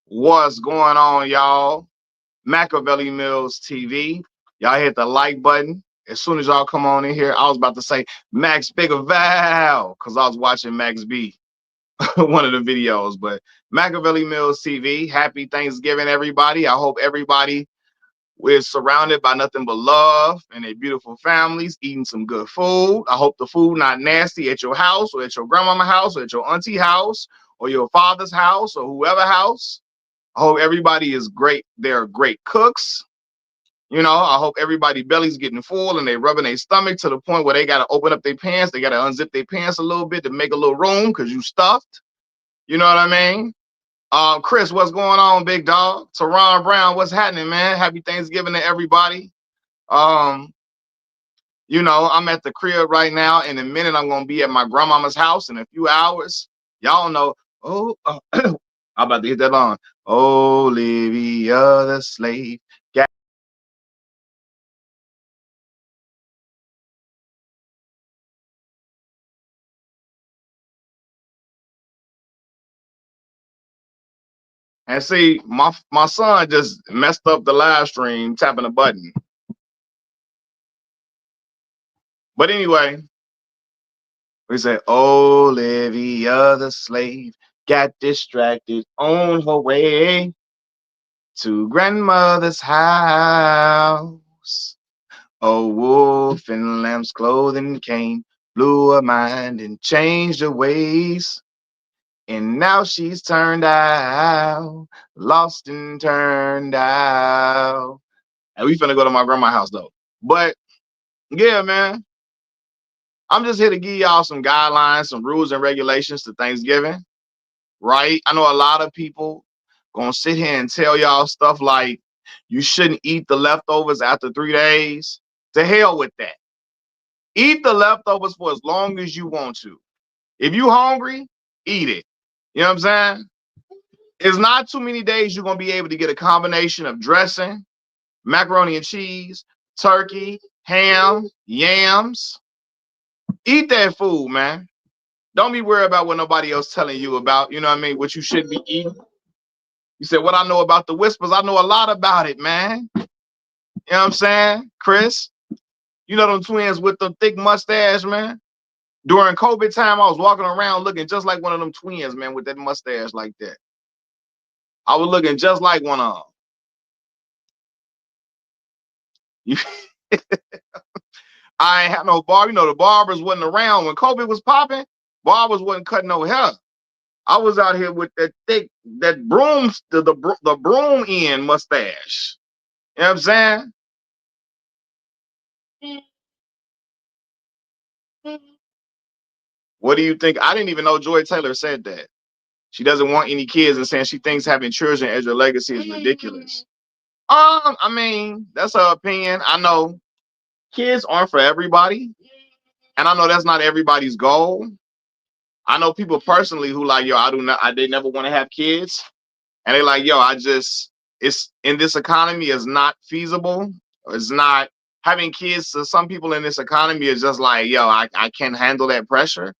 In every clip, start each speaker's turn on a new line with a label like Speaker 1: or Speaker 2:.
Speaker 1: What's going on, y'all? Machiavelli Mills TV. Y'all hit the like button. As soon as y'all come on in here, I was about to say Max Bigger Val because I was watching Max B, one of the videos. But Machiavelli Mills TV, happy Thanksgiving, everybody. I hope everybody is surrounded by nothing but love and their beautiful families, eating some good food. I hope the food not nasty at your house or at your grandmama's house or at your auntie house or your father's house or whoever house. I hope everybody is great. They're great cooks. I hope everybody belly's getting full and they rubbing their stomach to the point where they got to open up their pants. They got to unzip their pants a little bit to make a little room because you stuffed. You know what I mean? Chris, what's going on, big dog? Teron Brown, what's happening, man? Happy Thanksgiving to everybody. Um, I'm at the crib right now. In a minute, I'm gonna be at my grandmama's house in a few hours. Y'all know. Oh, I'm about to hit that on. Olivia the slave. And see, my son just messed up the live stream tapping a button. But anyway, we say Olivia the slave got distracted on her way to grandmother's house. A wolf in lamb's clothing came, blew her mind and changed her ways. And now she's turned out, lost and turned out. And we finna go to my grandma's house though. But yeah, man, I'm just here to give y'all some guidelines, some rules and regulations to Thanksgiving, right? I know a lot of people gonna sit here and tell y'all stuff like you shouldn't eat the leftovers after 3 days. To hell with that. Eat the leftovers for as long as you want to. If you hungry, eat it. You know what I'm saying? It's not too many days you're gonna be able to get a combination of dressing, macaroni and cheese, turkey, ham, yams. Eat that food, man. Don't be worried about what nobody else telling you about. You know what I mean? What you should be eating. You said, what I know about the whispers, I know a lot about it, man. You know what I'm saying? Chris, you know them twins with the thick mustache, man. During COVID time, I was walking around looking just like one of them twins, man, with that mustache like that. I was looking just like one of them. I ain't had no barber. The barbers wasn't around when COVID was popping. Barbers wasn't cutting no hair. I was out here with that thick, that broom, the broom end mustache. You know what I'm saying? What do you think? I didn't even know Joy Taylor said that. She doesn't want any kids and saying she thinks having children as your legacy is ridiculous. I mean, that's her opinion. I know kids aren't for everybody. And I know that's not everybody's goal. I know people personally who like, yo, they never want to have kids. And they like, yo, it's in this economy is not feasible. It's not having kids to some people in this economy is just like, yo, I can't handle that pressure.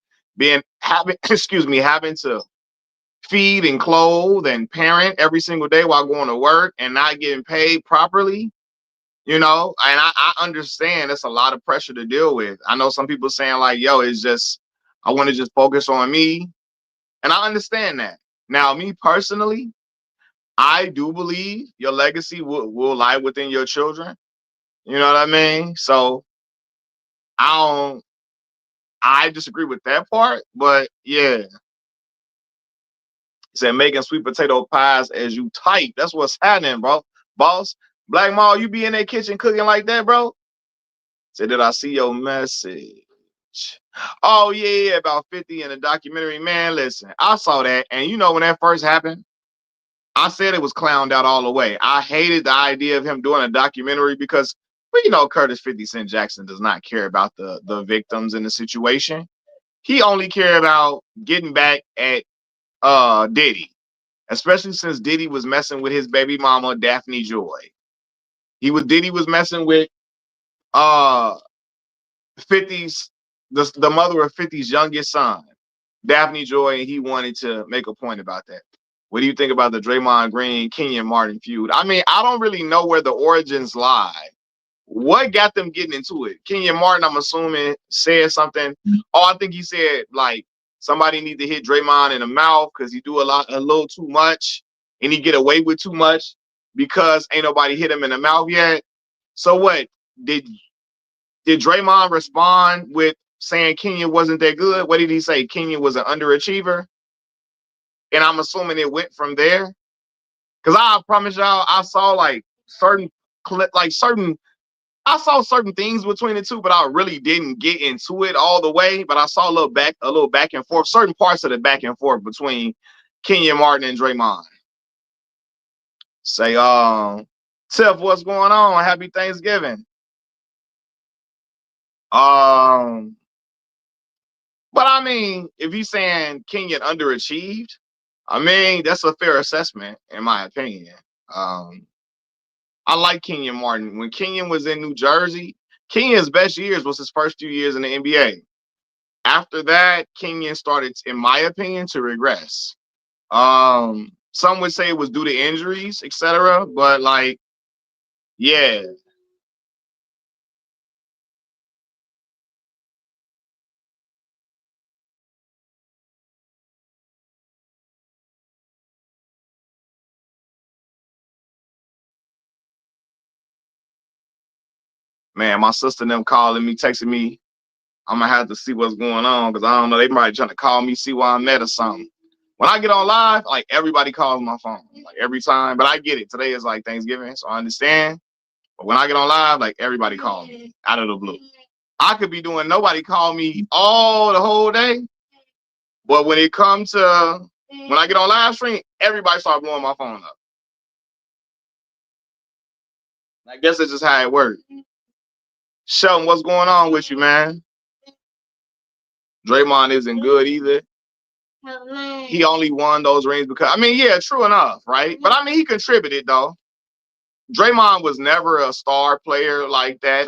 Speaker 1: Excuse me, having to feed and clothe and parent every single day while going to work and not getting paid properly, and I understand it's a lot of pressure to deal with. I know some people saying like, yo, it's just, I want to just focus on me. And I understand that. Now, me personally, I do believe your legacy will lie within your children. You know what I mean? So I don't, I disagree with that part, but yeah. Said making sweet potato pies as you type. That's what's happening, bro. Boss, Black Mall, you be in that kitchen cooking like that, bro? Said, did I see your message? Oh, yeah, about 50 in the documentary. Man, listen, I saw that. And when that first happened, I said it was clowned out all the way. I hated the idea of him doing a documentary because, Curtis 50 Cent Jackson does not care about the victims in the situation. He only cared about getting back at Diddy, especially since Diddy was messing with his baby mama, Daphne Joy. Diddy was messing with uh 50's the mother of 50's youngest son, Daphne Joy, and he wanted to make a point about that. What do you think about the Draymond Green, Kenyon Martin feud? I mean, I don't really know where the origins lie. What got them getting into it? Kenyon Martin, I'm assuming, said something. Oh, I think he said like somebody need to hit Draymond in the mouth because he do a little too much, and he get away with too much because ain't nobody hit him in the mouth yet. So what did did Draymond respond with saying Kenyon wasn't that good? What did he say? Kenyon was an underachiever, and I'm assuming it went from there. Because I promise y'all, I saw like certain like certain I saw certain things between the two, but I really didn't get into it all the way. But I saw a little back and forth, certain parts of the back and forth between Kenyon Martin and Draymond. Say, Tiff, what's going on? Happy Thanksgiving. Um, but I mean, if he's saying Kenyon underachieved, I mean that's a fair assessment in my opinion. Um, I like Kenyon Martin. When Kenyon was in New Jersey, Kenyon's best years was his first few years in the NBA. After that, Kenyon started, in my opinion, to regress. Some would say it was due to injuries, etc. But like, yeah, man, my sister and them calling me, texting me. I'm gonna have to see what's going on because I don't know. They might trying to call me, see where I'm at or something. When I get on live, like everybody calls my phone, like every time. But I get it. Today is like Thanksgiving, so I understand. But when I get on live, like everybody calls me out of the blue. I could be doing nobody call me all the whole day, but when it comes to when I get on live stream, everybody start blowing my phone up. I guess it's just how it works. Sheldon, what's going on with you, man? Draymond isn't good either. He only won those rings because I mean, yeah, true enough, right? But I mean, he contributed though. Draymond was never a star player like that.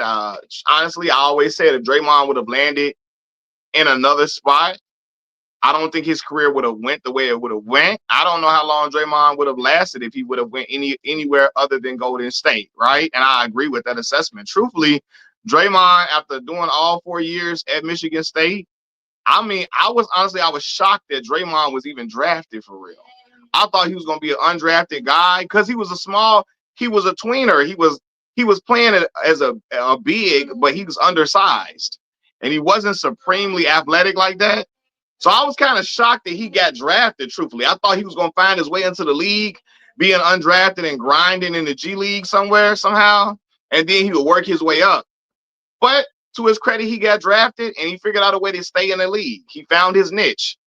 Speaker 1: Honestly, I always said if Draymond would have landed in another spot, I don't think his career would have went the way it would have went. I don't know how long Draymond would have lasted if he would have went anywhere other than Golden State, right? And I agree with that assessment. Truthfully, Draymond, after doing all 4 years at Michigan State, I mean, I was shocked that Draymond was even drafted for real. I thought he was going to be an undrafted guy because he was a tweener. He was playing as a big, but he was undersized, and he wasn't supremely athletic like that. So I was kind of shocked that he got drafted. Truthfully, I thought he was going to find his way into the league, being undrafted and grinding in the G League somewhere somehow, and then he would work his way up. But to his credit, he got drafted and he figured out a way to stay in the league. He found his niche,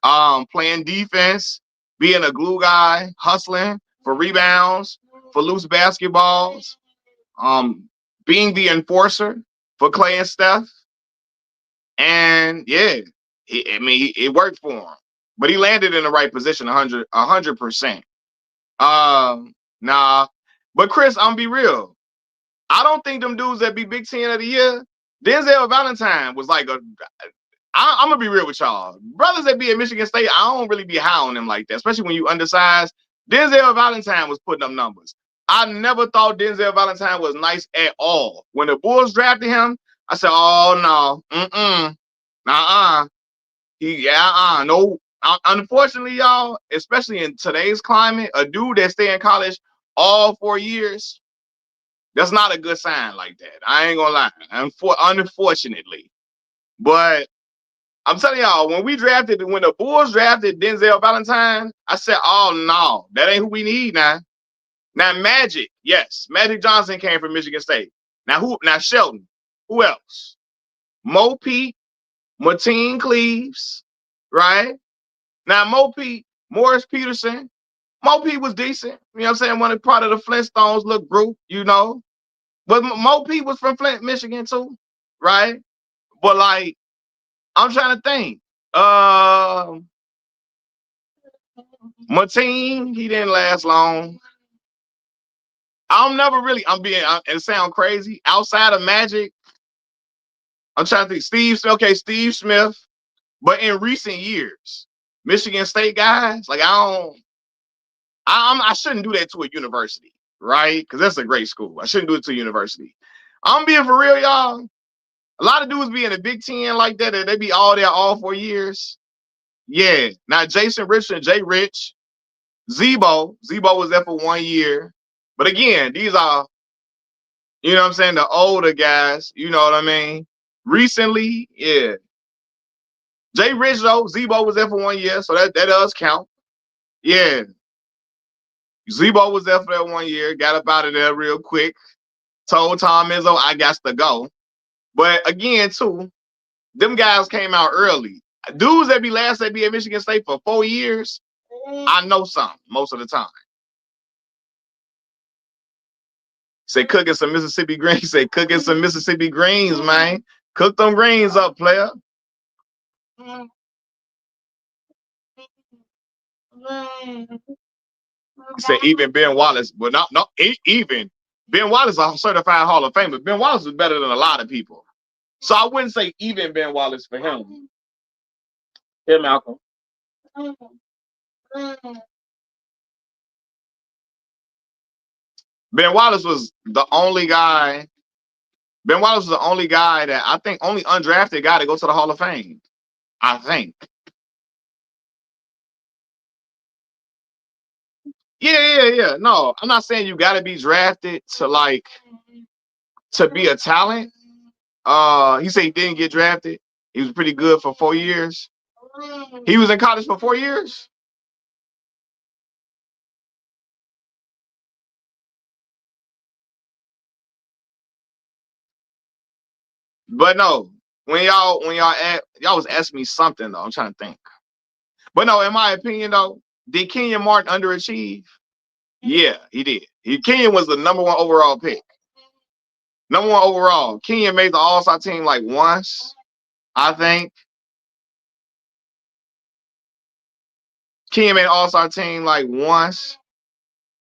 Speaker 1: playing defense, being a glue guy, hustling for rebounds, for loose basketballs, being the enforcer for Clay and Steph. And yeah, it worked for him. But he landed in the right position 100%. Nah. But Chris, I'm be real. I don't think them dudes that be Big Ten of the year, Denzel Valentine was like I'm gonna be real with y'all. Brothers that be at Michigan State, I don't really be high on them like that, especially when you undersized. Denzel Valentine was putting up numbers. I never thought Denzel Valentine was nice at all. When the Bulls drafted him, I said, "Oh no, no." Unfortunately, y'all, especially in today's climate, a dude that stay in college all 4 years, that's not a good sign like that. I ain't gonna lie. Unfortunately, but I'm telling y'all, when the Bulls drafted Denzel Valentine, I said, "Oh no, that ain't who we need now." Now Magic, yes, Magic Johnson came from Michigan State. Now who? Now Shelton. Who else? Mo Pete, Mateen Cleaves, right? Now Mo Pete, Morris Peterson. Mo Pete was decent. You know what I'm saying? One of part of the Flintstones look group, you know. But Mo Pete was from Flint, Michigan too, right? But like, I'm trying to think. Mateen, he didn't last long. I'm never really. It sound crazy. Outside of Magic, I'm trying to think. Steve Smith. But in recent years, Michigan State guys, like I don't. I shouldn't do that to a university, right? Because that's a great school. I shouldn't do it to a university. I'm being for real, y'all. A lot of dudes be in the Big Ten like that, and they be all there all 4 years. Yeah. Now Jason Richardson, Jay Rich, Zebo. Zebo was there for 1 year. But again, these are, you know what I'm saying, the older guys, you know what I mean? Recently, yeah. Jay Rich though, Zebo was there for 1 year, so that does count. Yeah. Zebo was there for that 1 year, got up out of there real quick, told Tom Izzo, I got to go. But again, too, them guys came out early. Dudes that be at Michigan State for 4 years, I know something most of the time. Say cooking some Mississippi greens. Say cooking some Mississippi greens, man. Cook them greens up, player. Say even Ben Wallace, well, not even Ben Wallace is a certified Hall of Famer. Ben Wallace is better than a lot of people, so I wouldn't say even Ben Wallace for him. Here, Malcolm. Ben Wallace was the only guy. Ben Wallace was the only guy that I think only undrafted guy to go to the Hall of Fame. I think. Yeah. No, I'm not saying you got to be drafted to be a talent. He said he didn't get drafted. He was pretty good for 4 years. He was in college for 4 years. But no, y'all was asking me something though. I'm trying to think. But no, in my opinion though, did Kenyon Martin underachieve? Yeah, he did. Kenyon was the #1 overall pick. #1 overall. Kenyon made the All-Star team like once, I think. Kenyon made All-Star team like once.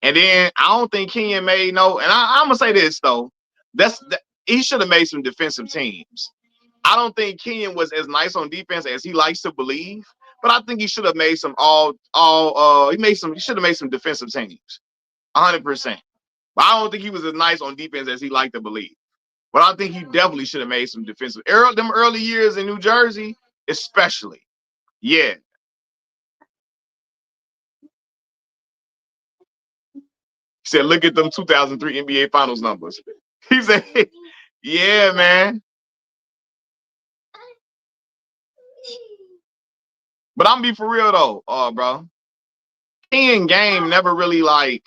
Speaker 1: And then I don't think Kenyon made no, and I'm gonna say this though. He should have made some defensive teams. I don't think Kenyon was as nice on defense as he likes to believe, but I think he should have made some he should have made some defensive teams. 100%. But I don't think he was as nice on defense as he liked to believe. But I think he definitely should have made some defensive. Them early years in New Jersey, especially. Yeah. He said, look at them 2003 NBA Finals numbers. He said, yeah, man. But I'm be for real though, bro. Kenyon game never really like.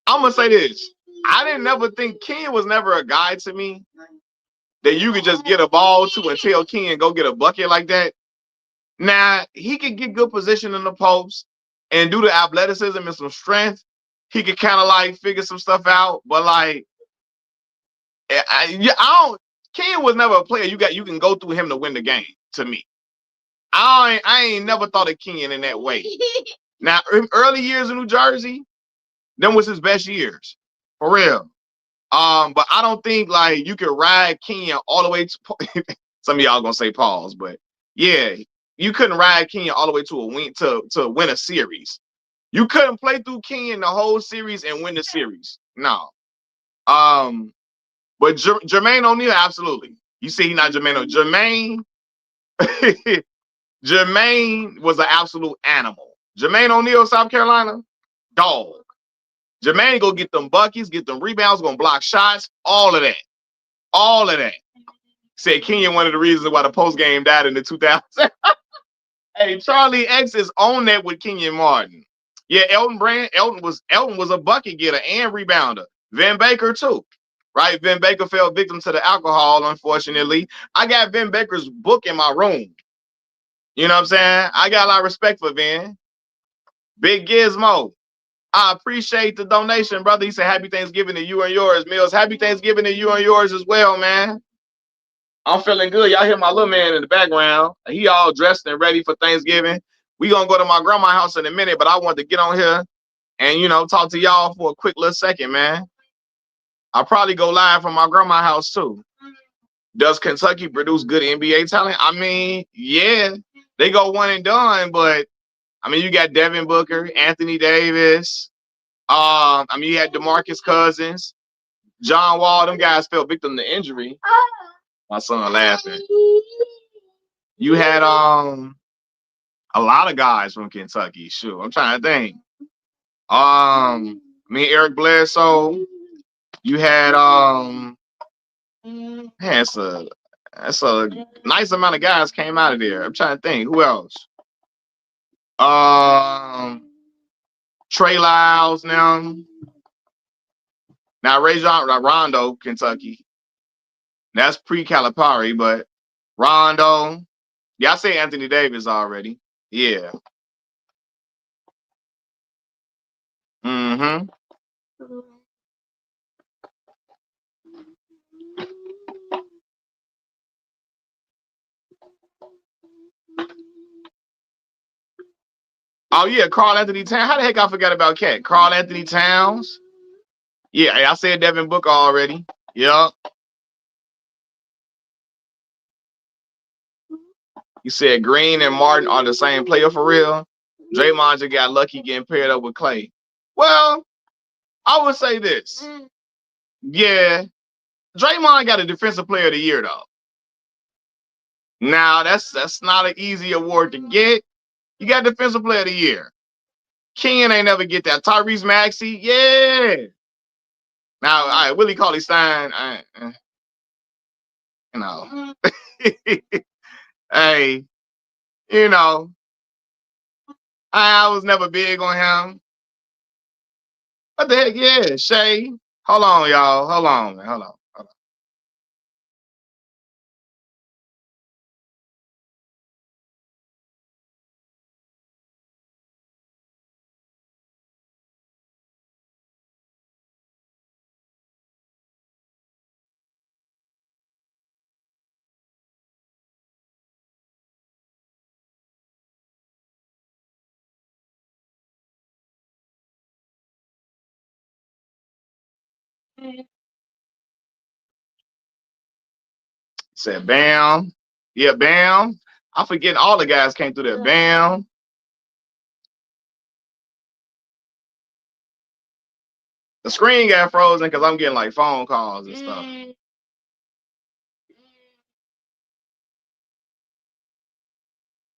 Speaker 1: I'm gonna say this. I didn't never think Kenyon was never a guy to me that you could just get a ball to and tell Kenyon go get a bucket like that. Now he could get good position in the post and do the athleticism and some strength. He could kind of like figure some stuff out, but like, I don't. Kenyon was never a player you can go through him to win the game. To me, I ain't never thought of Kenyon in that way. Now, early years in New Jersey, them was his best years, for real. But I don't think like you could ride Kenyon all the way to. Some of y'all gonna say pause, but yeah, you couldn't ride Kenyon all the way to a win to win a series. You couldn't play through Kenyon the whole series and win the series. No. But Jermaine O'Neal, absolutely. You see, he's not Jermaine O'Neal. Jermaine was an absolute animal. Jermaine O'Neal, South Carolina, dog. Jermaine go get them buckets, get them rebounds, gonna block shots, all of that. All of that. Said Kenyon one of the reasons why the post game died in the 2000s. Hey, Charlie X is on that with Kenyon Martin. Yeah, Elton was a bucket getter and rebounder. Vin Baker too. Right? Vin Baker fell victim to the alcohol, unfortunately. I got Vin Baker's book in my room. You know what I'm saying? I got a lot of respect for Vin. Big Gizmo. I appreciate the donation, brother. He said, happy Thanksgiving to you and yours, Mills. Happy Thanksgiving to you and yours as well, man. I'm feeling good. Y'all hear my little man in the background. He all dressed and ready for Thanksgiving. We gonna go to my grandma's house in a minute, but I want to get on here and, talk to y'all for a quick little second, man. I'll probably go live from my grandma's house too. Does Kentucky produce good NBA talent? I mean, yeah, they go one and done, but I mean, you got Devin Booker, Anthony Davis. I mean, you had DeMarcus Cousins, John Wall. Them guys fell victim to injury. My son laughing. You had a lot of guys from Kentucky. Sure, I'm trying to think. Me, Eric Bledsoe. You had man, it's a nice amount of guys came out of there. I'm trying to think who else. Um, Trey Lyles now Rajon Rondo, Kentucky. That's pre-Calipari, but Rondo. Yeah, I say Anthony Davis already. Yeah. Mm-hmm. Oh yeah, Carl Anthony Towns. How the heck I forgot about Cat? Carl Anthony Towns. Yeah, I said Devin Booker already. Yep. You said Green and Martin are the same player for real. Draymond just got lucky getting paired up with Clay. Well, I would say this. Yeah, Draymond got a defensive player of the year though. Now that's not an easy award to get. You got defensive player of the year. Ken ain't never get that. Tyrese Maxey, yeah. Now, all right, Willie Cauley Stein, you know, hey, you know, I was never big on him. What the heck? Yeah, Shay. Hold on, y'all. Hold on, man. Hold on. Hold on. Said Bam. Yeah, Bam. I forget all the guys came through there. Bam. The screen got frozen because I'm getting like phone calls and stuff.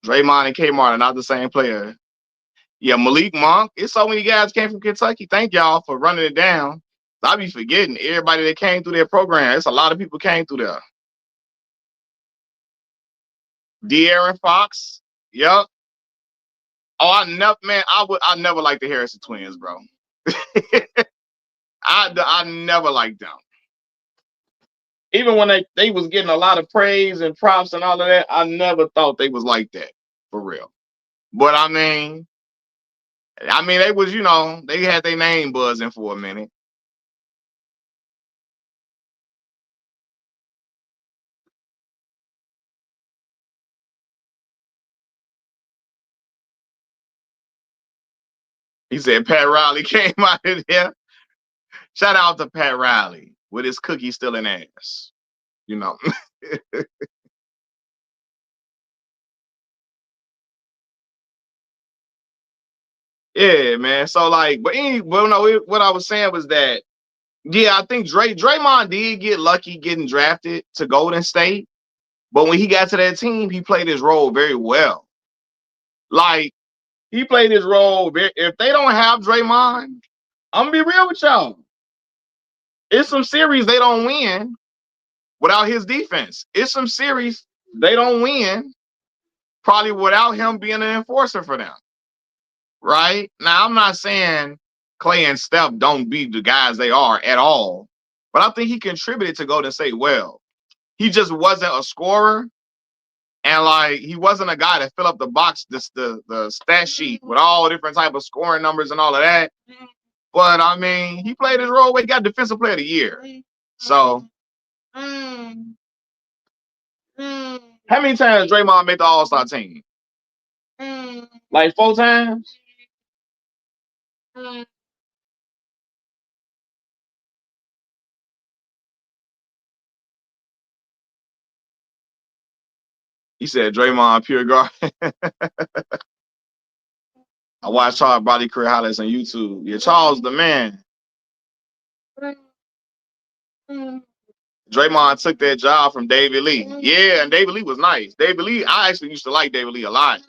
Speaker 1: Draymond and Kmart are not the same player. Yeah, Malik Monk. It's so many guys came from Kentucky. Thank y'all for running it down. I be forgetting everybody that came through their program. It's a lot of people came through there. De'Aaron Fox. Yep. Oh, I never liked the Harrison twins, bro. I never liked them. Even when they was getting a lot of praise and props and all of that, I never thought they was like that for real. But I mean, they was they had their name buzzing for a minute. He said Pat Riley came out of there. Shout out to Pat Riley with his cookie still in ass. You know. Yeah, man. So like, but no, what I was saying was that yeah, I think Draymond did get lucky getting drafted to Golden State, but when he got to that team, he played his role very well. Like he played his role. If they don't have Draymond, I'm gonna be real with y'all. It's some series they don't win without his defense. It's some series they don't win probably without him being an enforcer for them. Right? Now, I'm not saying Clay and Steph don't beat the guys they are at all, but I think he contributed to Golden State well. He just wasn't a scorer, and like he wasn't a guy that fill up the box, the stat sheet with all different type of scoring numbers and all of that. But I mean, he played his role. He got Defensive Player of the Year. So, how many times Draymond made the All Star team? Like 4 times. He said Draymond pure guard. I watched Charles Body career highlights on YouTube. Yeah, Charles the man. Draymond took that job from David Lee. Yeah, and David Lee was nice. David Lee, I actually used to like David Lee a lot.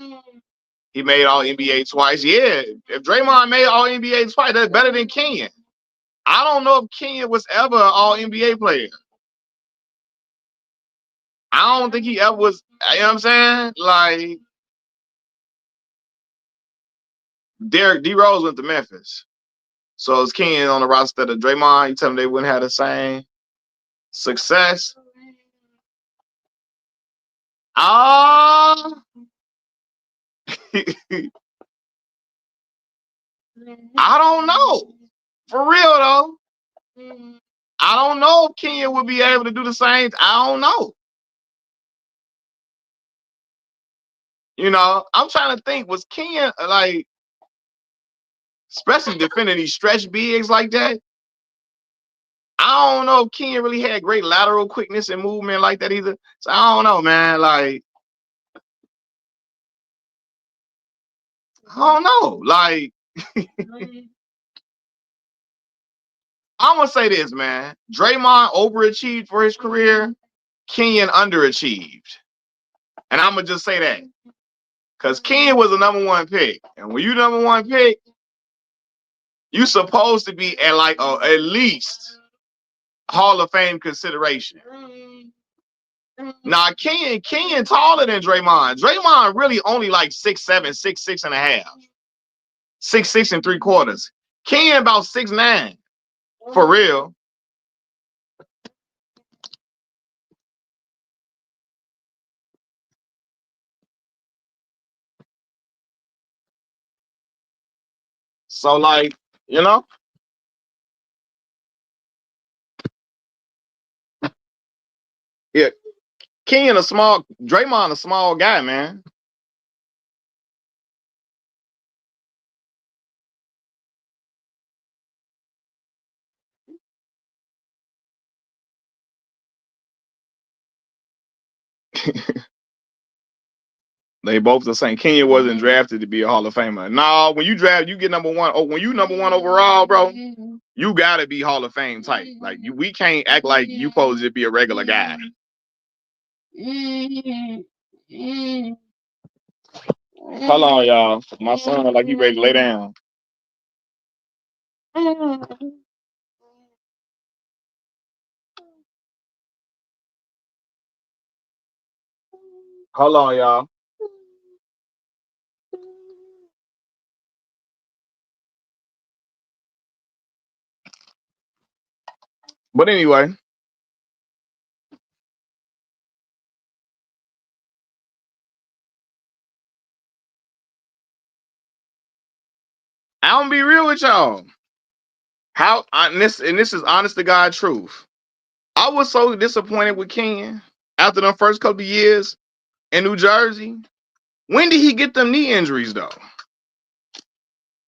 Speaker 1: He made all NBA twice. Yeah, if Draymond made all NBA twice, that's better than Kenyon. I don't know if Kenyon was ever an all NBA player. I don't think he ever was. You know what I'm saying? Like, Derek D. Rose went to Memphis. So is Kenyon on the roster of Draymond? You tell them they wouldn't have the same success? Ah, I don't know. For real though, I don't know if Kenyon would be able to do the same. I don't know. You know, I'm trying to think. Was Kenyon like, especially defending these stretch bigs like that? I don't know if Kenyon really had great lateral quickness and movement like that either. So I don't know, man. Like, I don't know. Like, I'm gonna say this, man. Draymond overachieved for his career. Kenyon underachieved, and I'm gonna just say that because Kenyon was the #1 pick, and when you #1 pick, you supposed to be at like at least Hall of Fame consideration. Now Kenyon taller than Draymond. Draymond really only like 6'7", 6'6.5", 6'6 3/4. Kenyon about 6'9", for real. So like, you know, yeah, Draymond a small guy, man. They both the same. Kenyon wasn't drafted to be a Hall of Famer. No, when you draft, you get #1. Oh, when you #1 overall, bro, you gotta be Hall of Fame type. Like we can't act like you supposed to be a regular guy. Hold on, y'all. My son, like, he ready to lay down. Hold on, y'all. But anyway, I'm gonna be real with y'all. This is honest to God truth. I was so disappointed with Kenyon after the first couple of years in New Jersey. When did he get them knee injuries though?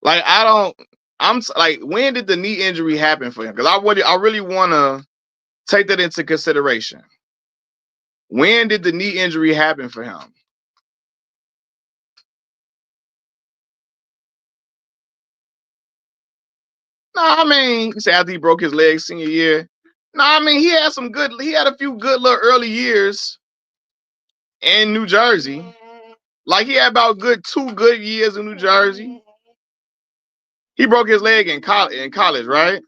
Speaker 1: Like like, when did the knee injury happen for him? Because I really want to take that into consideration. When did the knee injury happen for him? No, I mean, you say after he broke his leg senior year. No, I mean, he had a few good little early years in New Jersey. Like, he had about 2 good years in New Jersey. He broke his leg in college, right?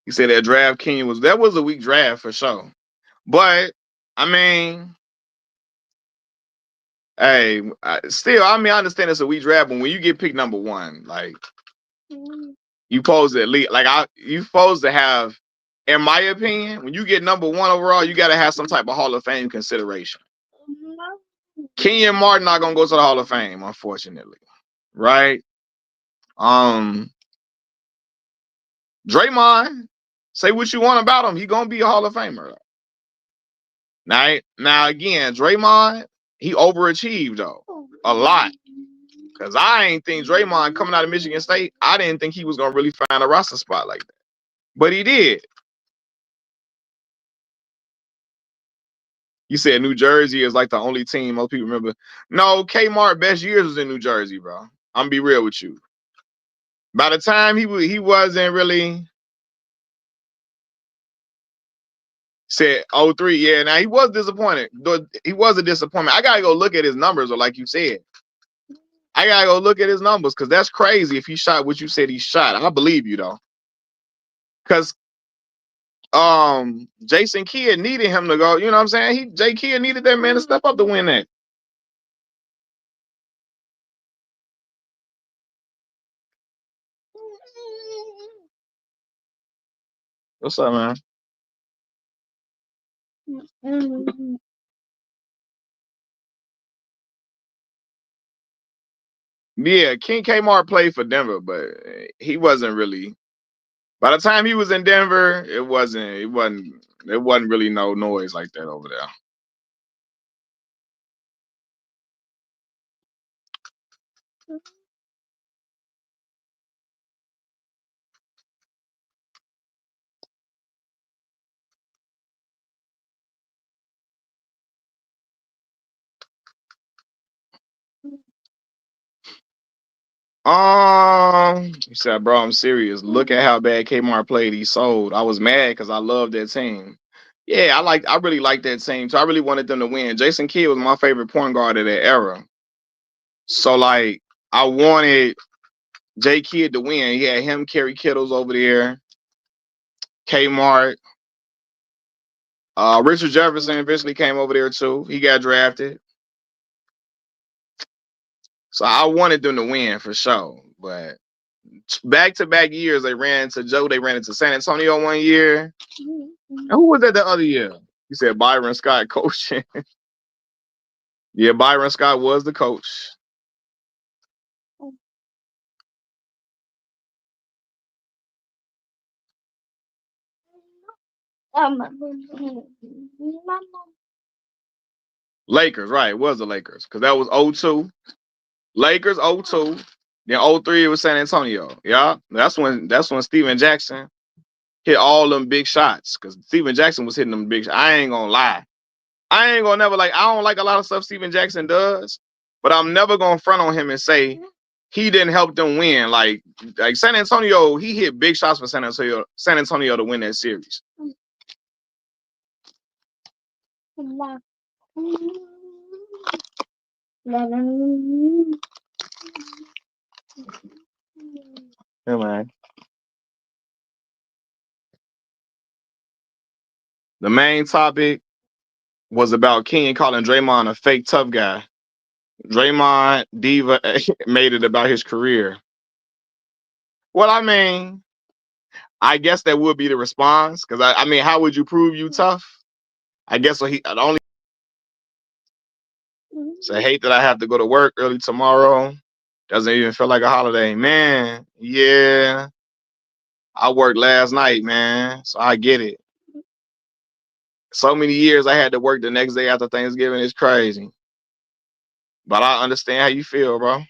Speaker 1: He said that draft Kenyon was a weak draft for sure. But I mean, hey, still, I mean, I understand it's a weak draft, but when you get picked #1, like, you supposed to at least, like, you supposed to have, in my opinion, when you get #1 overall, you got to have some type of Hall of Fame consideration. Kenyon Martin not gonna go to the Hall of Fame, unfortunately, right? Um, Draymond, say what you want about him, he gonna be a Hall of Famer. Now again, Draymond, he overachieved though, a lot. Cause I ain't think Draymond coming out of Michigan State, I didn't think he was gonna really find a roster spot like that. But he did. You said New Jersey is like the only team most people remember. No, Kmart best years was in New Jersey, bro. I'm gonna be real with you. By the time he wasn't really said 03, yeah. Now he was disappointed. He was a disappointment. I gotta go look at his numbers, or like you said, I gotta go look at his numbers because that's crazy. If he shot what you said he shot, I believe you though. Because Jason Kidd needed him to go. You know what I'm saying? Jay Kidd needed that man to step up to win that. What's up, man? Yeah, King Kmart played for Denver, but he wasn't really. By the time he was in Denver, it wasn't really no noise like that over there. You said, bro, I'm serious. Look at how bad Kmart played. He sold. I was mad because I loved that team. Yeah, I really liked that team. So I really wanted them to win. Jason Kidd was my favorite point guard of that era. So like I wanted J Kidd to win. He had him, Kerry Kittles over there, Kmart. Richard Jefferson eventually came over there too. He got drafted. So I wanted them to win for sure. But back-to-back years, they ran into San Antonio one year. And who was that the other year? You said Byron Scott coaching. Yeah, Byron Scott was the coach. Lakers, right. It was the Lakers. Because that was 02. Lakers 02. Then 03 it was San Antonio. Yeah. That's when Steven Jackson hit all them big shots. Because Steven Jackson was hitting them big shots. I ain't gonna lie. I ain't gonna never like I don't like a lot of stuff Steven Jackson does, but I'm never gonna front on him and say he didn't help them win. Like San Antonio, he hit big shots for San Antonio to win that series. Yeah, man. The main topic was about King calling Draymond a fake tough guy. Draymond Diva made it about his career. Well, I mean, I guess that would be the response because I mean, how would you prove you tough? I guess what he the only say hate that I have to go to work early tomorrow. Doesn't even feel like a holiday, man. Yeah, I worked last night, man, so I get it. So many years I had to work the next day after Thanksgiving. It's crazy, but I understand how you feel, bro.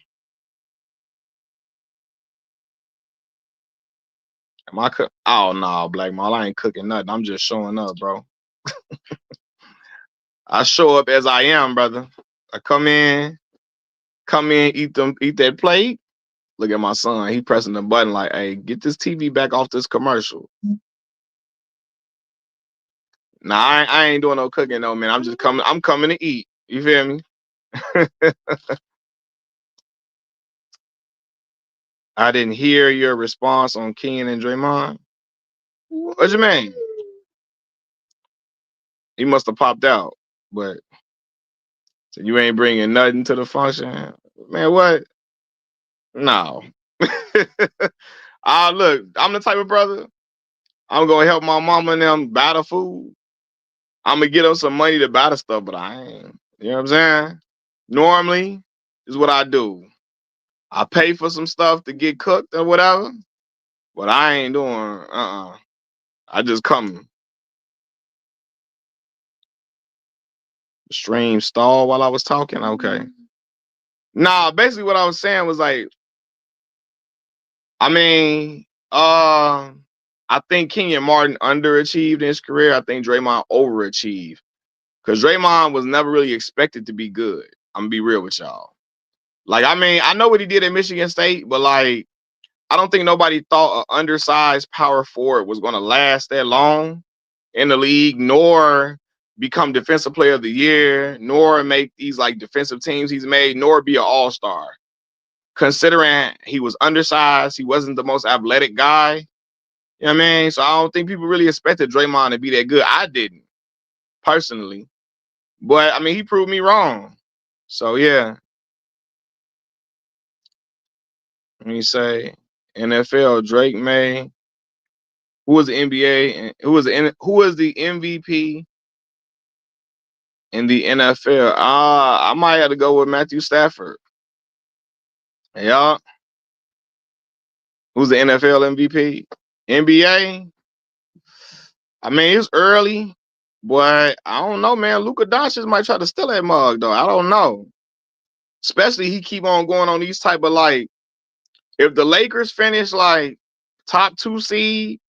Speaker 1: Am I cook? Oh no, Black Mall, I ain't cooking nothing. I'm just showing up, bro. I show up as I am, brother. I come in, eat that plate. Look at my son. He pressing the button like, "Hey, get this TV back off this commercial." Nah, I ain't doing no cooking though, man. I'm just coming. I'm coming to eat. You feel me? I didn't hear your response on Ken and Draymond. What you mean? He must have popped out, but so you ain't bringing nothing to the function, man. What? No. Look, I'm the type of brother. I'm gonna help my mama and them buy the food. I'm gonna get them some money to buy the stuff, but I ain't. You know what I'm saying? Normally, is what I do. I pay for some stuff to get cooked or whatever, but I ain't doing. I just come. Stream stall while I was talking. Okay. Nah, basically what I was saying was like, I mean, I think Kenyon Martin underachieved in his career. I think Draymond overachieved because Draymond was never really expected to be good. I'm gonna be real with y'all. Like, I mean, I know what he did at Michigan State, but like, I don't think nobody thought an undersized power forward was gonna last that long in the league, nor become defensive player of the year, nor make these like defensive teams he's made, nor be an all-star. Considering he was undersized, he wasn't the most athletic guy. You know what I mean? So I don't think people really expected Draymond to be that good. I didn't, personally. But I mean, he proved me wrong. So yeah. Let me say NFL Drake May. Who was the NBA and who was the MVP in the NFL? I might have to go with Matthew Stafford. Yeah. Who's the NFL MVP? NBA? I mean, it's early, but I don't know, man. Luka Doncic might try to steal that mug, though. I don't know. Especially he keep on going on these type of like, if the Lakers finish like top 2 seed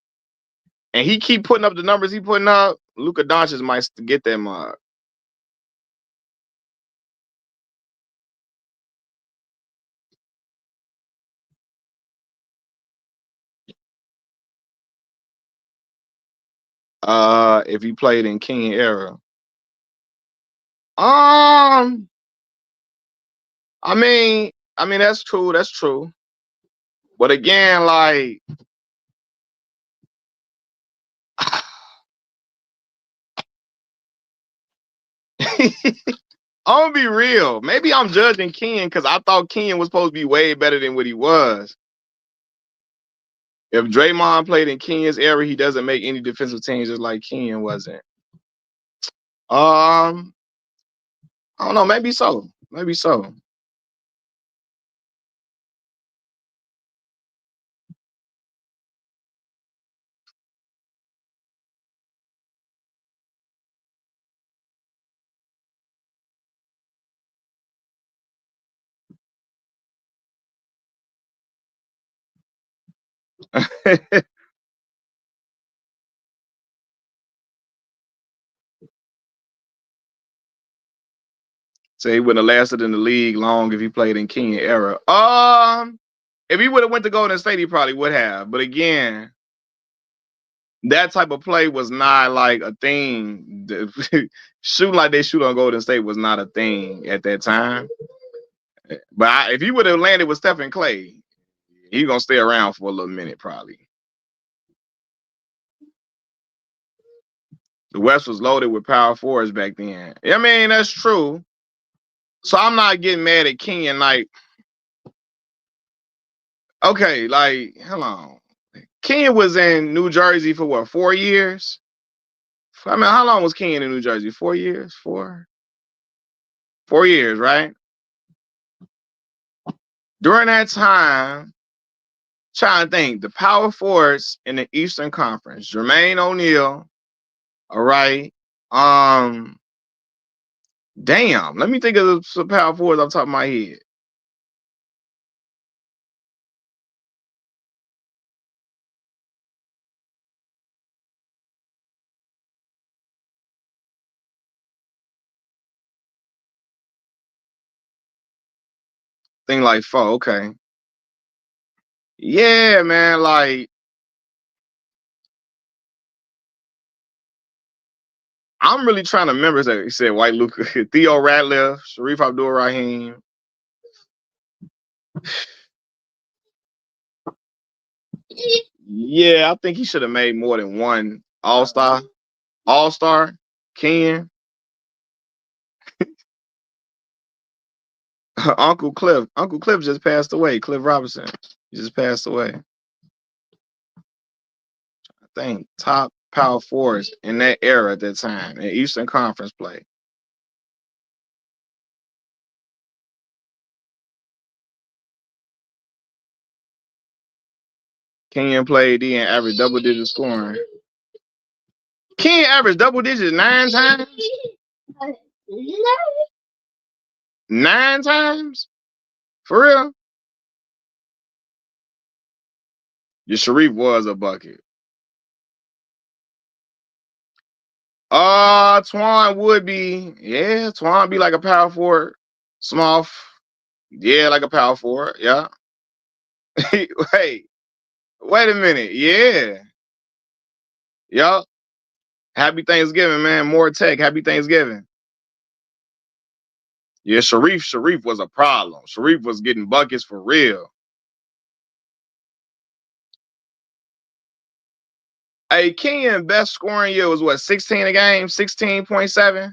Speaker 1: and he keep putting up the numbers he putting up, Luka Doncic might get that mug. If he played in King era. Um, I mean that's true. That's true. But again, like I'm gonna be real. Maybe I'm judging Ken because I thought Ken was supposed to be way better than what he was. If Draymond played in Ken's era, he doesn't make any defensive teams just like Ken wasn't. Um, I don't know. Maybe so. Maybe so. So he wouldn't have lasted in the league long if he played in Ken era. If he would have went to Golden State, he probably would have. But again, that type of play was not like a thing. Shooting like they shoot on Golden State was not a thing at that time. But if he would have landed with Stephen Clay, he's gonna stay around for a little minute probably. The West was loaded with power forwards back then. I mean, that's true. So I'm not getting mad at King. Like, okay, like, hold on. King was in New Jersey for what, 4 years? I mean, how long was King in New Jersey? 4 years? 4 years, right? During that time, trying to think, the power forwards in the Eastern Conference, Jermaine O'Neal, all right. Um, Damn, let me think of some power forwards off the top of my head. Thing like four, okay. Yeah, man, like I'm really trying to remember. That he said White Luca, Theo Ratliff, Sharif Abdul Rahim. Yeah, I think he should have made more than one All Star. All Star, Ken, Uncle Cliff. Uncle Cliff just passed away. Cliff Robinson, he just passed away. I think top power forwards in that era at that time in Eastern Conference play. Ken played D and averaged double digit scoring. Ken averaged double digits 9 times. 9 times? For real? Your Sharif was a bucket. Twan would be, yeah, Twan be like a power forward. Small, yeah, like a power forward. Yeah. Hey, wait a minute. Yeah. Yup. Happy Thanksgiving, man. More tech. Happy Thanksgiving. Yeah, Sharif was a problem. Sharif was getting buckets for real. Hey, Kenyon best scoring year was what, 16 a game, 16.7?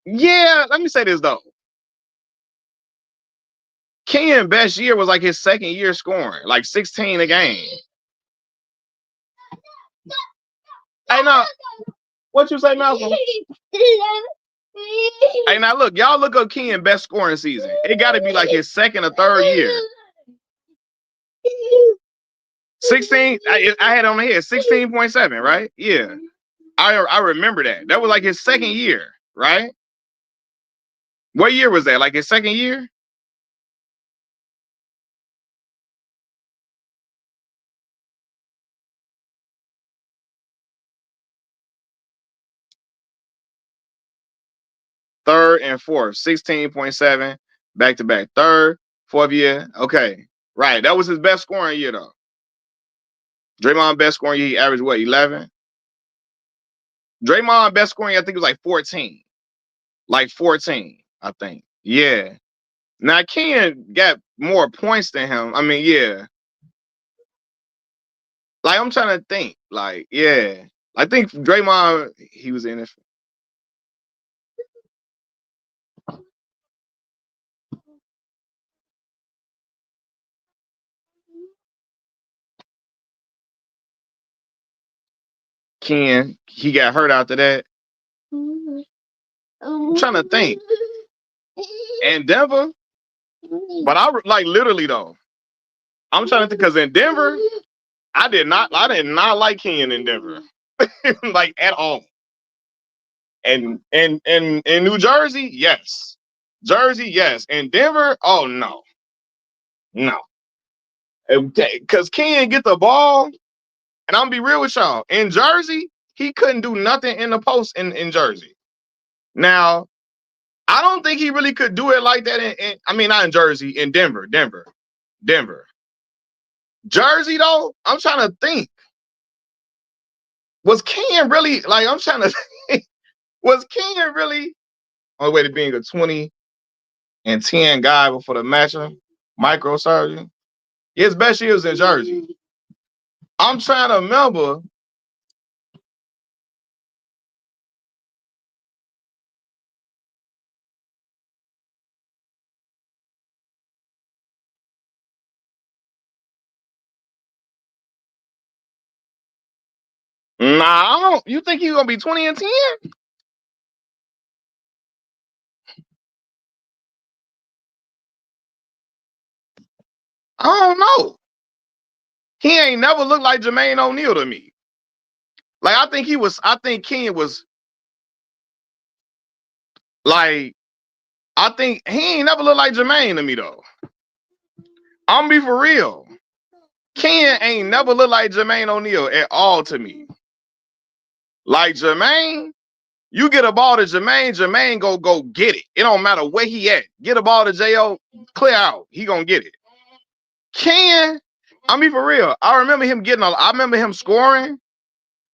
Speaker 1: Yeah, let me say this though. Kenyon best year was like his second year scoring, like 16 a game. Hey, now, what you say, Malcolm? Hey, now look, y'all look up Kenyon best scoring season. It got to be like his second or third year. 16, I had on the head 16.7, right? Yeah. I remember that. That was like his second year, right? What year was that? Like his second year? Third and fourth, 16.7, back to back. Third, fourth year. Okay. Right. That was his best scoring year, though. Draymond best scoring year, he averaged what, 11? Draymond best scoring, I think it was like 14. Like 14, I think. Yeah. Now, Ken got more points than him. I mean, yeah. Like, I'm trying to think. Like, yeah. I think Draymond, he was in it. Ken, he got hurt after that. I'm trying to think. And Denver, but I like literally though. I'm trying to think because in Denver, I did not like Ken in Denver, like at all. And in New Jersey, yes. Jersey, yes. In Denver, oh no, no. Because Ken get the ball, and I'm gonna be real with y'all. In Jersey, he couldn't do nothing in the post in Jersey. Now, I don't think he really could do it like that. I mean, not in Jersey, in Denver. Jersey, though, I'm trying to think. Was Ken really, like, I'm trying to think, was Ken really on the way to being a 20 and 10 guy before the matchup? Microsurgeon? His best year was in Jersey. I'm trying to remember. Nah, I don't. You think he's gonna be 20 and 10? I don't know. He ain't never looked like Jermaine O'Neal to me. Like I think Ken was like, I think he ain't never looked like Jermaine to me though. I'm gonna be for real. Ken ain't never looked like Jermaine O'Neal at all to me. Like Jermaine, you get a ball to Jermaine go get it. It don't matter where he at. Get a ball to Jo, clear out. He gonna get it. Ken, I mean for real. I remember him I remember him scoring,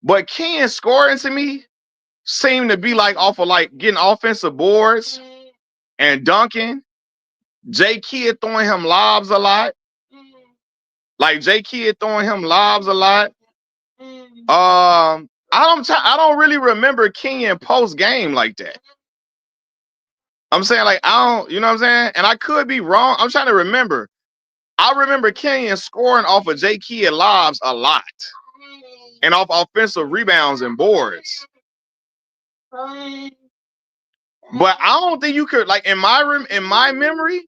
Speaker 1: but Ken scoring to me seemed to be like off of like getting offensive boards and dunking. J Kidd throwing him lobs a lot. Like J Kidd throwing him lobs a lot. I don't really remember Kenyon post game like that. I'm saying like I don't, you know what I'm saying? And I could be wrong. I'm trying to remember. I remember Kenyon scoring off of J Kidd lobs a lot. And off offensive rebounds and boards. But I don't think you could like in my memory.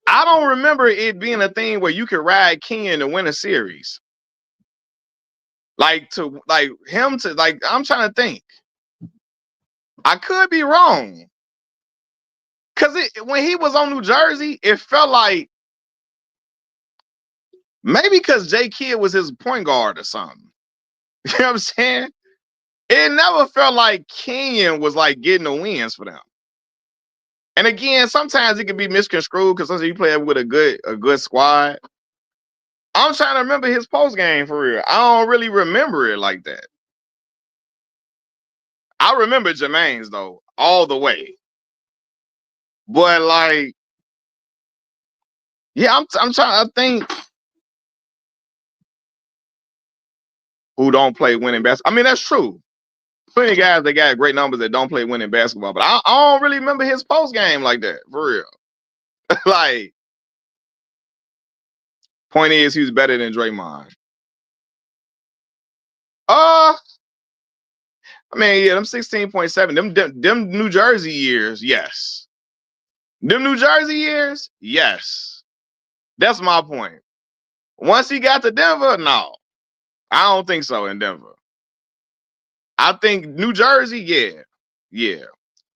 Speaker 1: I don't remember it being a thing where you could ride Kenyon to win a series. Like to like him to like I'm trying to think. I could be wrong. Cause when he was on New Jersey, it felt like maybe because J Kidd was his point guard or something. You know what I'm saying? It never felt like Kenyon was like getting the wins for them. And again, sometimes it can be misconstrued because sometimes you play with a good squad. I'm trying to remember his post game for real. I don't really remember it like that. I remember Jermaine's though, all the way. But like, yeah, I'm trying to think who don't play winning basketball. I mean, that's true. Plenty of guys that got great numbers that don't play winning basketball, but I don't really remember his post game like that for real. Like, point is, he was better than Draymond. I mean, yeah, them 16.7, them New Jersey years, yes. Them New Jersey years, yes. That's my point. Once he got to Denver, no. I don't think so in Denver. I think New Jersey, yeah. Yeah.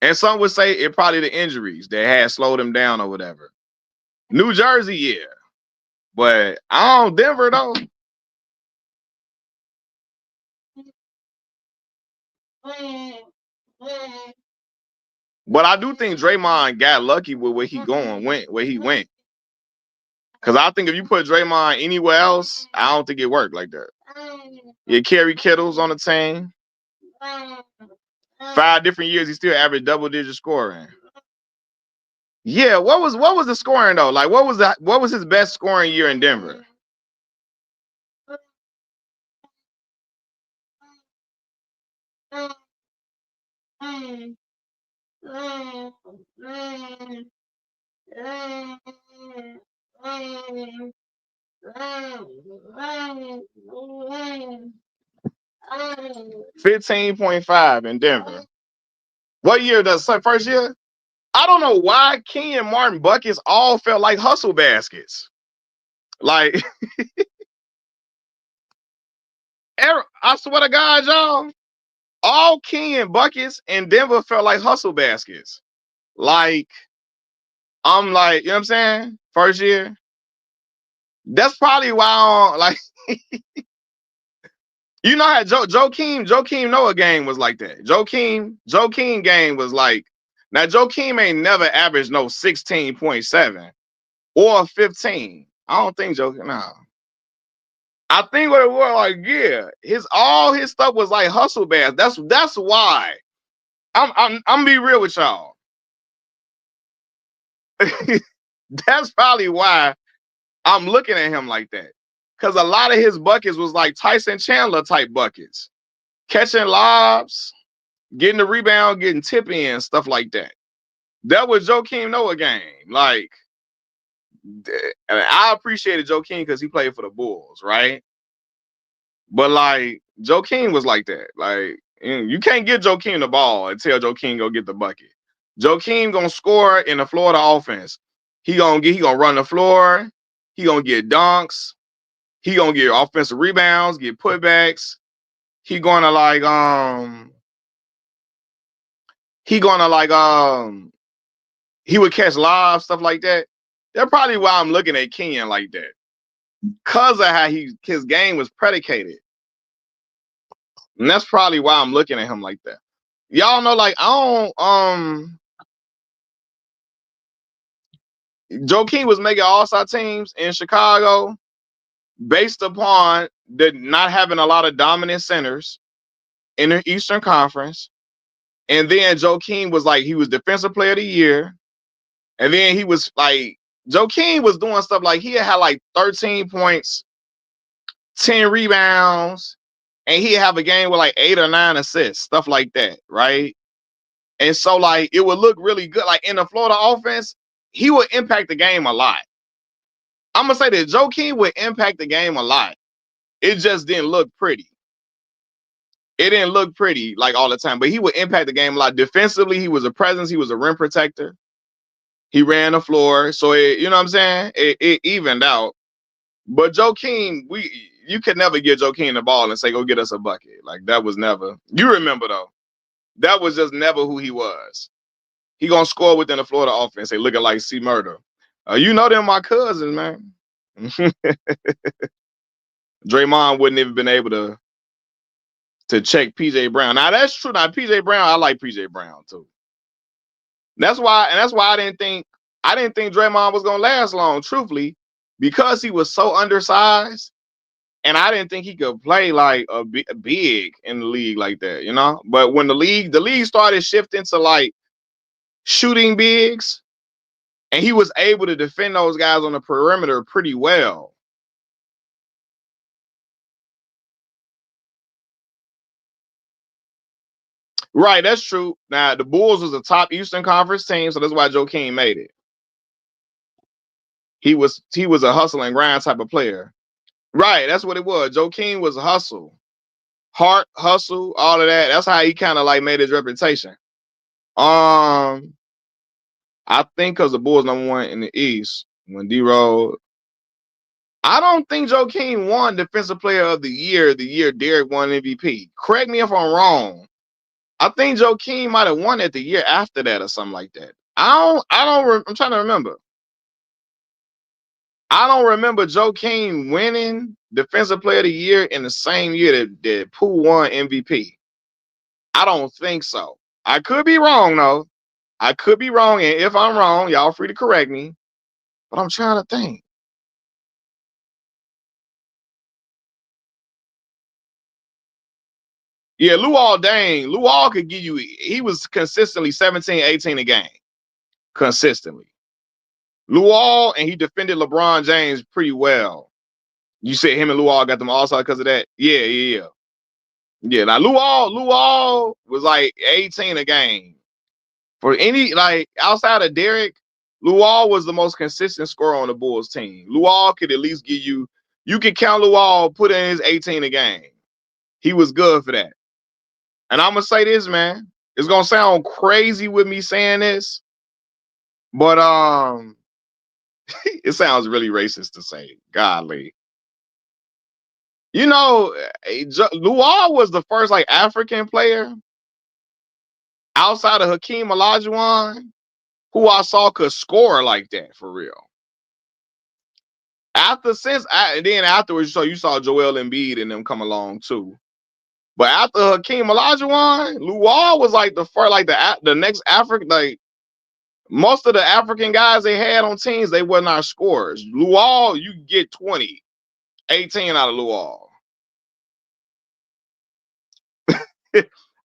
Speaker 1: And some would say it probably the injuries that had slowed him down or whatever. New Jersey, yeah. But I don't Denver though. But I do think Draymond got lucky with where he went. Because I think if you put Draymond anywhere else, I don't think it worked like that. Yeah, Kerry Kittle's on the team. 5 different years, he still averaged double-digit scoring. Yeah, what was the scoring though? Like, what was his best scoring year in Denver? $15.5 in Denver. What year does first year? I don't know why Kenyon Martin buckets all felt like hustle baskets. Like, I swear to God, y'all, all Kenyon buckets in Denver felt like hustle baskets. Like, I'm like, you know what I'm saying? First year. That's probably why I don't, like, you know how Joakim Noah game was like that. Joakim game was like, now Joakim ain't never averaged no 16.7 or 15. I don't think Joakim, no. I think what it was like, yeah, all his stuff was like hustle bass. That's why. I'm be real with y'all. That's probably why I'm looking at him like that. Because a lot of his buckets was like Tyson Chandler type buckets. Catching lobs, getting the rebound, getting tip in, stuff like that. That was Joakim Noah game. Like, I appreciated Joakim because he played for the Bulls, right? But like, Joakim was like that. Like, you can't get Joakim the ball and tell Joakim go get the bucket. Joakim gonna score in the Florida offense. He gonna run the floor. He gonna get dunks. He gonna get offensive rebounds, get putbacks. He gonna like he would catch live stuff like that. That's probably why I'm looking at Kenyon like that. Cause of how his game was predicated. And that's probably why I'm looking at him like that. Y'all know, like, I don't Joakim was making all-star teams in Chicago based upon the not having a lot of dominant centers in the Eastern Conference. And then Joakim was like, he was defensive player of the year. And then he was like, Joakim was doing stuff like he had like 13 points, 10 rebounds, and he'd have a game with like 8 or 9 assists, stuff like that, right? And so like it would look really good. Like in the Florida offense, he would impact the game a lot. I'm gonna say that Joakim would impact the game a lot. It just didn't look pretty. It didn't look pretty like all the time, but he would impact the game a lot. Defensively, he was a presence. He was a rim protector. He ran the floor, so you know what I'm saying? It evened out. But Joakim, you could never give Joakim the ball and say, go get us a bucket. Like, that was never. You remember, though. That was just never who he was. He gonna score within the Florida offense. They looking like C Murder. You know them my cousins, man. Draymond wouldn't even been able to check PJ Brown. Now that's true. Now PJ Brown, I like PJ Brown too. That's why I didn't think Draymond was gonna last long, truthfully, because he was so undersized, and I didn't think he could play like a big in the league like that, you know. But when the league started shifting to like shooting bigs, and he was able to defend those guys on the perimeter pretty well. Right, that's true. Now the Bulls was a top Eastern Conference team, so that's why Joakim made it. He was a hustle and grind type of player. Right, that's what it was. Joakim was a hustle, heart, hustle, all of that. That's how he kind of like made his reputation. I think because the Bulls #1 in the East when D-Rose. I don't think Joakim won Defensive Player of the year Derek won MVP. Correct me if I'm wrong. I think Joakim might have won it the year after that or something like that. I'm trying to remember. I don't remember Joakim winning Defensive Player of the Year in the same year that Pooh won MVP. I don't think so. I could be wrong though. I could be wrong, and if I'm wrong, y'all free to correct me. But I'm trying to think. Yeah, Luol Deng. Luol could give you, he was consistently 17, 18 a game. Consistently. Luol, and he defended LeBron James pretty well. You said him and Luol got them all-star because of that? Yeah. Yeah, now Luol was like 18 a game. For any, like, outside of Derek, Luol was the most consistent scorer on the Bulls team. Luol could at least give you could count Luol, put in his 18 a game. He was good for that. And I'm gonna say this, man. It's gonna sound crazy with me saying this, but it sounds really racist to say. Golly. You know, Luol was the first like African player outside of Hakeem Olajuwon who I saw could score like that for real. Then afterwards, so you saw Joel Embiid and them come along too. But after Hakeem Olajuwon, Luol was like the first, like the next African, like most of the African guys they had on teams, they were not scorers. Luol, you get 20, 18 out of Luol.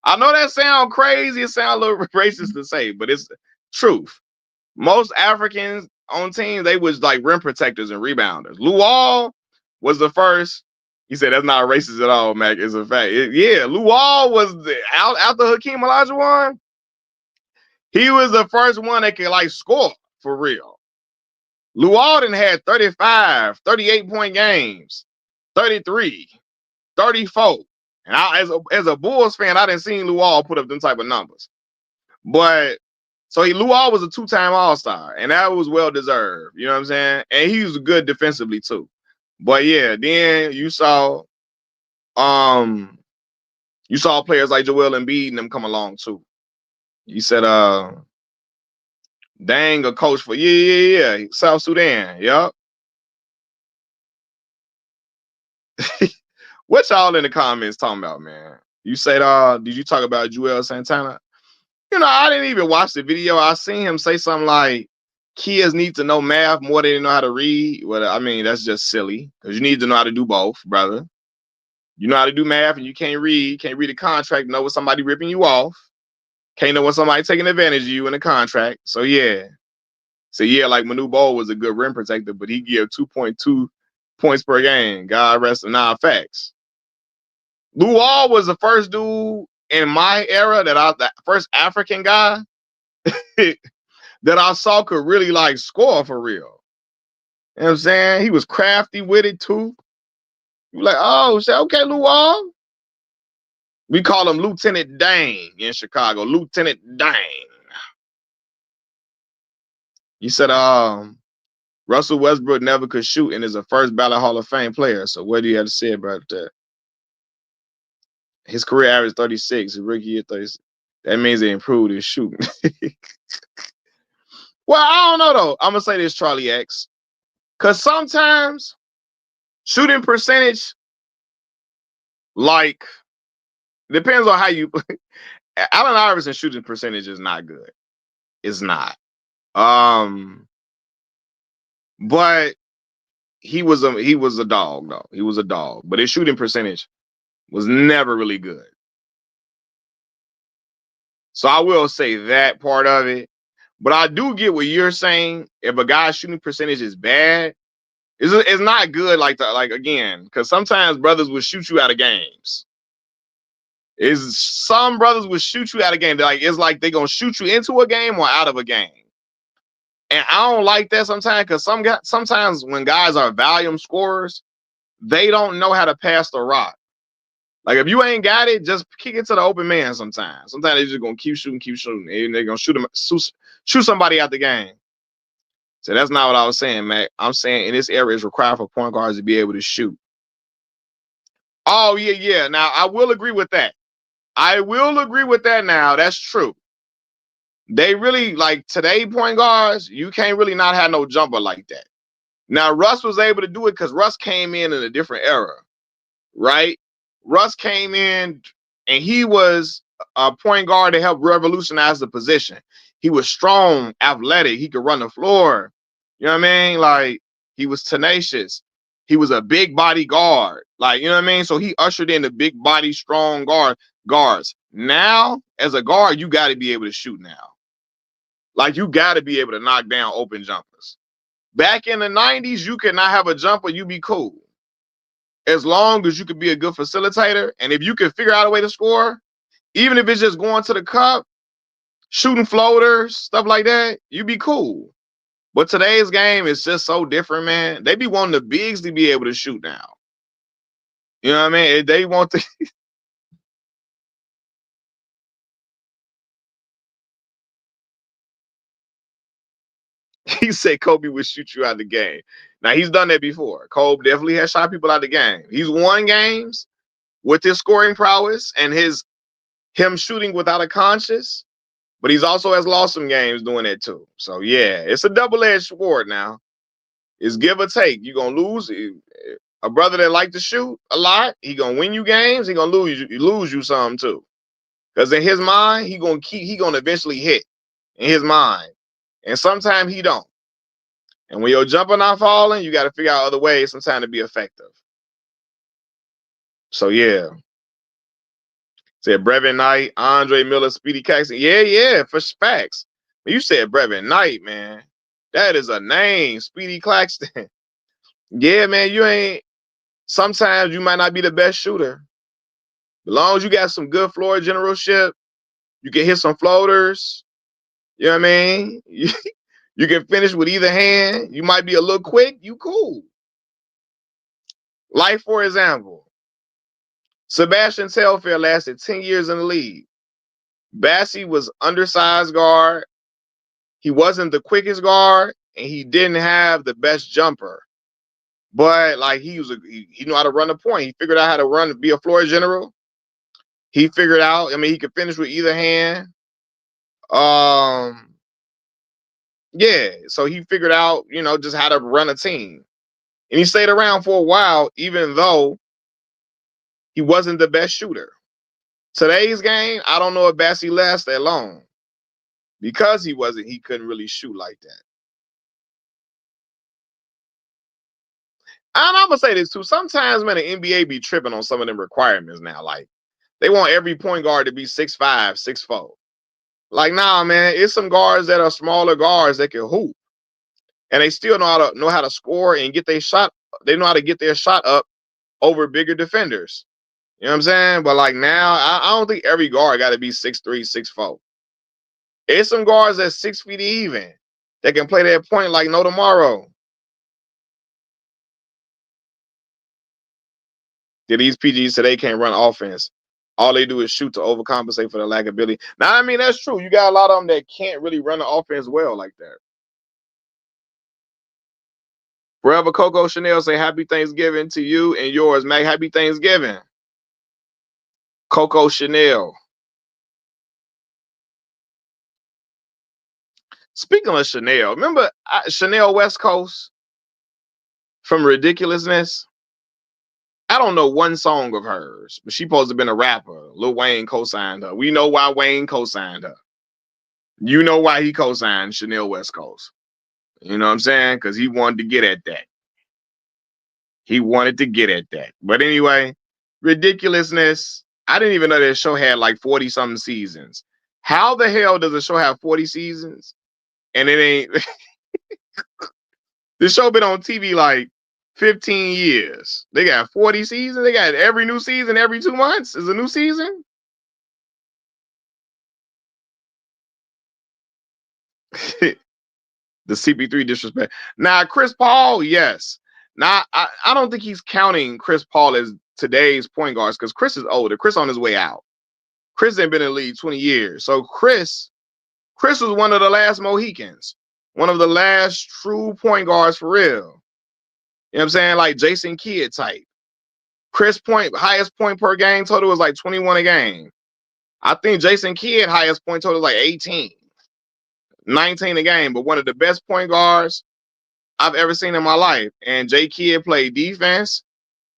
Speaker 1: I know that sounds crazy. It sounds a little racist to say, but it's truth. Most Africans on teams, they was like rim protectors and rebounders. Luol was the first. He said that's not racist at all, Mac. It's a fact. Yeah, Luol was after Hakeem Olajuwon. He was the first one that could like score for real. Luol had 35, 38-point games, 33, 34. And as a Bulls fan, I didn't see Luol put up them type of numbers. But so Luol was a 2-time All-Star, and that was well deserved. You know what I'm saying? And he was good defensively too. But yeah, then you saw players like Joel Embiid and them come along too. You said Dang, a coach for yeah, South Sudan. Yup. What y'all in the comments talking about, man? You said did you talk about Joel Santana? You know, I didn't even watch the video. I seen him say something like kids need to know math more than they know how to read. Well, I mean, that's just silly because you need to know how to do both, brother. You know how to do math and you can't read a contract, know when somebody ripping you off. Can't know when somebody taking advantage of you in a contract. So yeah. Like Manu Bol was a good rim protector, but he gave 2.2 points per game. God rest him. Nah, facts. Luol was the first dude in my era the first African guy that I saw could really like score for real. You know what I'm saying? He was crafty with it too. You like, oh, say, okay, Luol. We call him Lieutenant Dang in Chicago. Lieutenant Dang. You said, Russell Westbrook never could shoot and is a first ballot Hall of Fame player. So what do you have to say about that? His career average 36, his rookie year 36. That means he improved his shooting. Well, I don't know though. I'm gonna say this, Charlie X, because sometimes shooting percentage, like, depends on how you. Allen Iverson shooting percentage is not good. It's not. But he was a dog though. He was a dog, but his shooting percentage was never really good. So I will say that part of it. But I do get what you're saying. If a guy's shooting percentage is bad, it's not good like that. Like again, because sometimes brothers will shoot you out of games. Is some brothers will shoot you out of game. Like it's like they're gonna shoot you into a game or out of a game. And I don't like that sometimes because sometimes when guys are volume scorers, they don't know how to pass the rock. Like if you ain't got it, just kick it to the open man sometimes. Sometimes they're just gonna keep shooting, and they're gonna shoot somebody out the game. So that's not what I was saying, Mac. I'm saying in this area it's required for point guards to be able to shoot. Oh, yeah, yeah. Now I will agree with that. I will agree with that now. That's true. They really like today point guards, you can't really not have no jumper like that. Now Russ was able to do it because Russ came in a different era, right? Russ came in and he was a point guard to help revolutionize the position. He was strong, athletic. He could run the floor. You know what I mean? Like he was tenacious. He was a big body guard. Like, you know what I mean? So he ushered in the big body, strong guards. Now, as a guard, you got to be able to shoot now. Like you got to be able to knock down open jumpers. Back in the 90s, you could not have a jumper, you be cool. As long as you could be a good facilitator, and if you can figure out a way to score, even if it's just going to the cup, shooting floaters, stuff like that, you be cool. But today's game is just so different, man. They be wanting the bigs to be able to shoot now. You know what I mean? They want to. He said Kobe would shoot you out the game. Now he's done that before. Kobe definitely has shot people out the game. He's won games with his scoring prowess and him shooting without a conscience, but he's also has lost some games doing that too. So yeah, it's a double-edged sword now. It's give or take. You're gonna lose. A brother that like to shoot a lot, he gonna win you games, he gonna lose you some too. Because in his mind, he gonna eventually hit in his mind. And sometimes he don't. And when you're jumping not falling, you got to figure out other ways sometimes to be effective. So yeah. Said Brevin Knight, Andre Miller, Speedy Claxton. Yeah, yeah, for facts. You said Brevin Knight, man. That is a name, Speedy Claxton. Yeah, man, you ain't. Sometimes you might not be the best shooter. As long as you got some good floor generalship, you can hit some floaters. You know what I mean? You can finish with either hand. You might be a little quick. You cool. Like, for example, Sebastian Telfair lasted 10 years in the league. Bassie was undersized guard. He wasn't the quickest guard, and he didn't have the best jumper. But like he knew how to run the point. He figured out how to be a floor general. He figured out. I mean, he could finish with either hand. Um, yeah. So he figured out, just how to run a team, and he stayed around for a while, even though he wasn't the best shooter. Today's game, I don't know if Bassie lasts that long because he couldn't really shoot like that. And I'm gonna say this too. Sometimes, man, the NBA be tripping on some of them requirements now. Like they want every point guard to be 6'5", 6'4". Like, nah, man, it's some guards that are smaller guards that can hoop, and they still know how to score and get their shot. They know how to get their shot up over bigger defenders. You know what I'm saying? But like now, I don't think every guard got to be 6'3", 6'4". It's some guards that's 6 feet even that can play that point like no tomorrow. These PGs today can't run offense. All they do is shoot to overcompensate for the lack of ability. Now, I mean, that's true. You got a lot of them that can't really run the offense well like that. Forever Coco Chanel say happy Thanksgiving to you and yours, Mac. Happy Thanksgiving. Coco Chanel. Speaking of Chanel, remember Chanel West Coast from Ridiculousness? I don't know one song of hers, but she supposed to have been a rapper. Lil Wayne co-signed her. We know why Wayne co-signed her. You know why he co-signed Chanel West Coast. You know what I'm saying? Because he wanted to get at that. He wanted to get at that. But anyway, Ridiculousness. I didn't even know that show had like 40 something seasons. How the hell does a show have 40 seasons? And it ain't this show been on TV like 15 years. They got 40 seasons. They got every new season every 2 months is a new season. The CP3 disrespect. Now, Chris Paul, yes. Now, I don't think he's counting Chris Paul as today's point guards because Chris is older. Chris on his way out. Chris ain't been in the league 20 years. So Chris was one of the last Mohicans. One of the last true point guards for real. You know what I'm saying? Like Jason Kidd type. Chris highest point per game total was like 21 a game. I think Jason Kidd highest point total was like 18, 19 a game, but one of the best point guards I've ever seen in my life. And J Kidd played defense.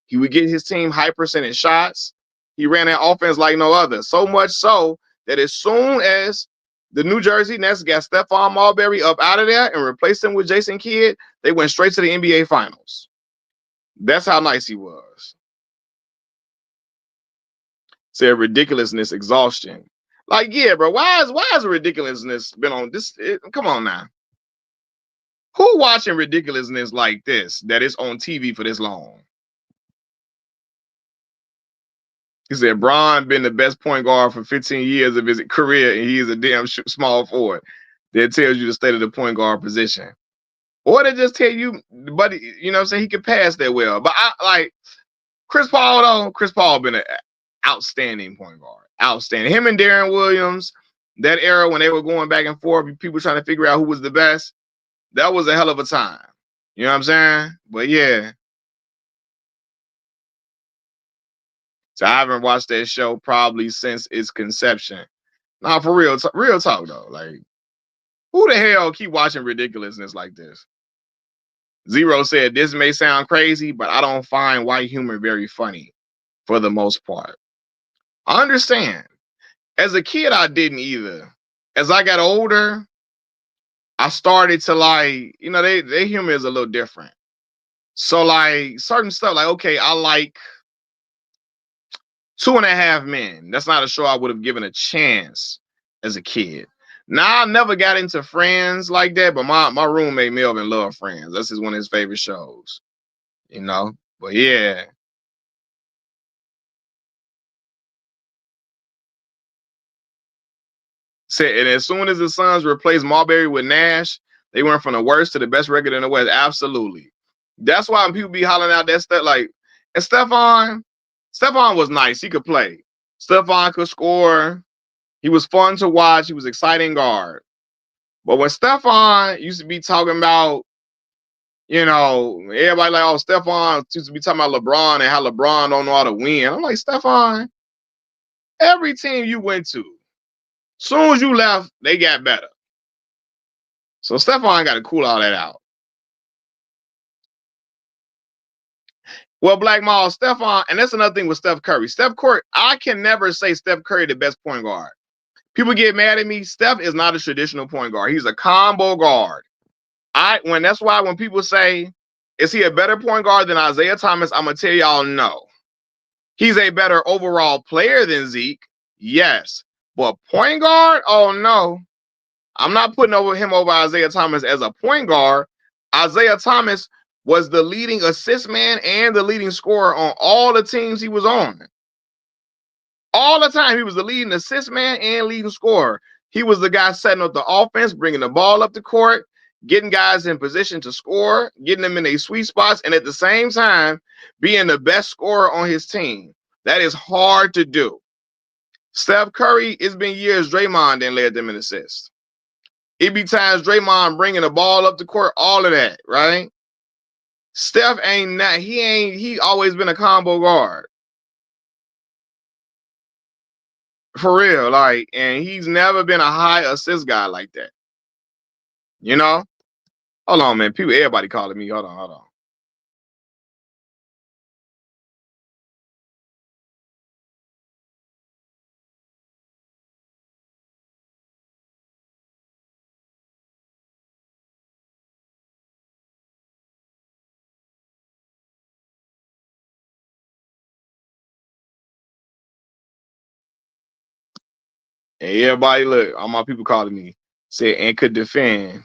Speaker 1: He would get his team high percentage shots. He ran that offense like no other. So much so that as soon as the New Jersey Nets got Stephon Marbury up out of there and replaced him with Jason Kidd, they went straight to the NBA Finals. That's how nice he was. Said ridiculousness, exhaustion. Like, yeah, bro. Why is ridiculousness been on this? Come on now. Who watching ridiculousness like this that is on TV for this long? He said Bron been the best point guard for 15 years of his career, and he is a damn small forward. That tells you the state of the point guard position. Or they just tell you, but you know what I'm saying, he can pass that well. But I like Chris Paul, though. Chris Paul been an outstanding point guard. Outstanding. Him and Darren Williams, that era when they were going back and forth, people trying to figure out who was the best. That was a hell of a time. You know what I'm saying? But yeah. So I haven't watched that show probably since its conception. Nah, for real talk though. Like, who the hell keep watching ridiculousness like this? Zero said, this may sound crazy, but I don't find white humor very funny for the most part. I understand. As a kid, I didn't either. As I got older, I started to like, you know, their humor is a little different. So like certain stuff, like, okay, I like 2.5 Men. That's not a show I would have given a chance as a kid. Now I never got into Friends like that, but my roommate Melvin loved Friends. That's one of his favorite shows. You know? But yeah. And as soon as the Suns replaced Marbury with Nash, they went from the worst to the best record in the West. Absolutely. That's why when people be hollering out that stuff, like, and Stephon was nice. He could play. Stephon could score. He was fun to watch. He was exciting guard. But when Stephon used to be talking about, you know, everybody like, oh, Stephon used to be talking about LeBron and how LeBron don't know how to win. I'm like, Stephon, every team you went to, soon as you left, they got better. So Stephon got to cool all that out. Well, Black Mall, Stephon, and that's another thing with Steph Curry. Steph Curry, I can never say Steph Curry the best point guard. People get mad at me. Steph is not a traditional point guard. He's a combo guard. That's why when people say, is he a better point guard than Isaiah Thomas? I'm gonna tell y'all no. He's a better overall player than Zeke, yes. But point guard, oh no. I'm not putting him over Isaiah Thomas as a point guard. Isaiah Thomas was the leading assist man and the leading scorer on all the teams he was on. All the time, he was the leading assist man and leading scorer. He was the guy setting up the offense, bringing the ball up the court, getting guys in position to score, getting them in their sweet spots, and at the same time, being the best scorer on his team. That is hard to do. Steph Curry, it's been years Draymond didn't led them in assists. It be times Draymond bringing the ball up the court, all of that, right? Steph ain't not. He always been a combo guard for real. Like, and he's never been a high assist guy like that. You know. Hold on, man. People, everybody calling me. Hold on, hold on. And everybody, look, all my people calling me. Said and could defend.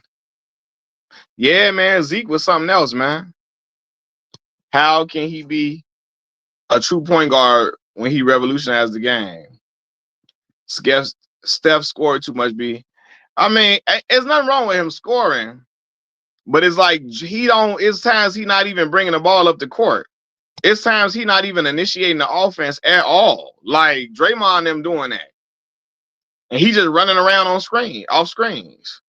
Speaker 1: Yeah, man. Zeke was something else, man. How can he be a true point guard when he revolutionized the game? Steph, Steph scored too much. I mean, there's nothing wrong with him scoring, but it's like he don't. It's times he not even bringing the ball up the court. It's times he not even initiating the offense at all. Like Draymond and them doing that, and he just running around off screens.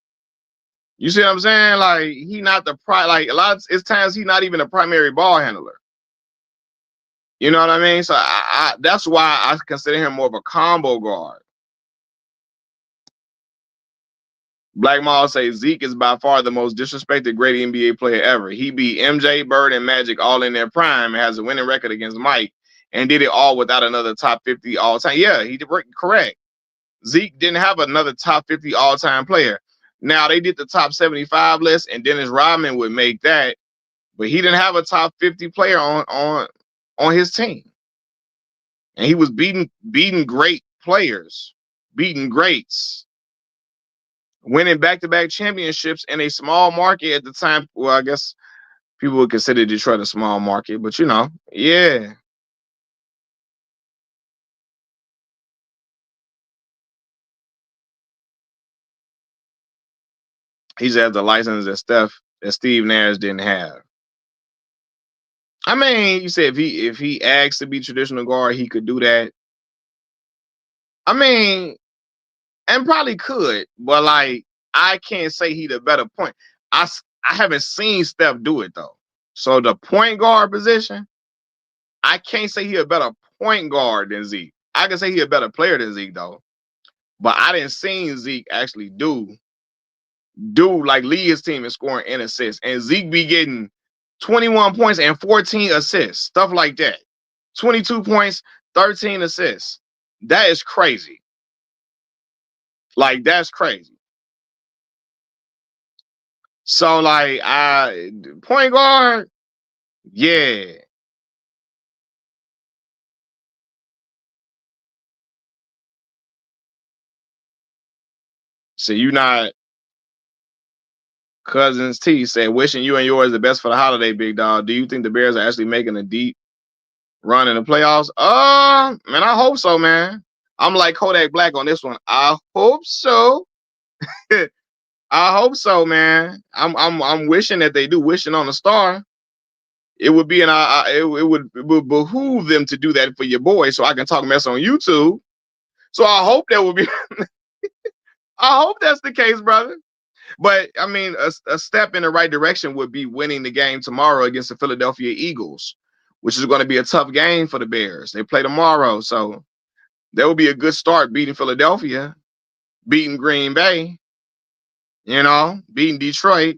Speaker 1: You see what I'm saying? Like he not the like a lot of it's times he not even a primary ball handler. You know what I mean? So that's why I consider him more of a combo guard. Black Mall say Zeke is by far the most disrespected great NBA player ever. He beat MJ, Bird, and Magic all in their prime and has a winning record against Mike and did it all without another top 50 all time. Yeah, he did correct. Zeke didn't have another top 50 all time player. Now they did the top 75 list and Dennis Rodman would make that, but he didn't have a top 50 player on his team. And he was beating great players, beating greats, winning back-to-back championships in a small market at the time. Well, I guess people would consider Detroit a small market, but yeah. He just has the license that Steve Nash didn't have. I mean, you said if he asked to be traditional guard, he could do that. I mean, and probably could, but like I can't say he the better point. I haven't seen Steph do it though. So the point guard position, I can't say he a better point guard than Zeke. I can say he a better player than Zeke though. But I didn't see Zeke actually do like lead his team in scoring and assists. And Zeke be getting 21 points and 14 assists, stuff like that. 22 points, 13 assists. That is crazy. Like that's crazy. So like I point guard, yeah. So you not Cousins T said, wishing you and yours the best for the holiday, big dog. Do you think the Bears are actually making a deep run in the playoffs? Man, I hope so, man. I'm like Kodak Black on this one. I hope so. I hope so, man. I'm wishing that they do. Wishing on a star. It would be it would behoove them to do that for your boy, so I can talk mess on YouTube. So I hope that would be. I hope that's the case, brother. But I mean, a step in the right direction would be winning the game tomorrow against the Philadelphia Eagles, which is going to be a tough game for the Bears. They play tomorrow, so that would be a good start beating Philadelphia, beating Green Bay, beating Detroit.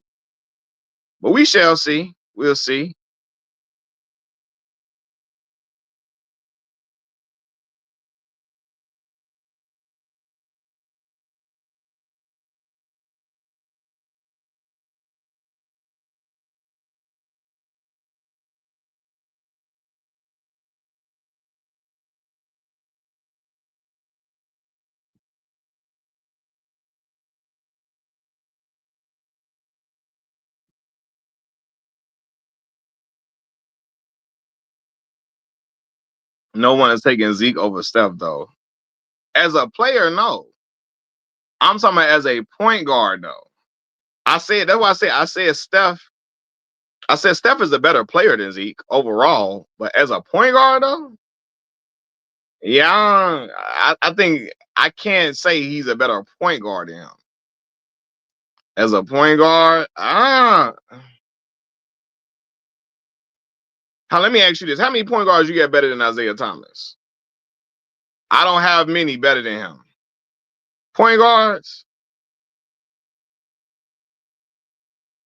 Speaker 1: But we shall see. We'll see. No one is taking Zeke over Steph, though. As a player, no. I'm talking about as a point guard, though. That's why I said Steph is a better player than Zeke overall, but as a point guard, though, yeah, I think I can't say he's a better point guard than him. As a point guard, Now, let me ask you this. How many point guards you got better than Isaiah Thomas? I don't have many better than him. Point guards?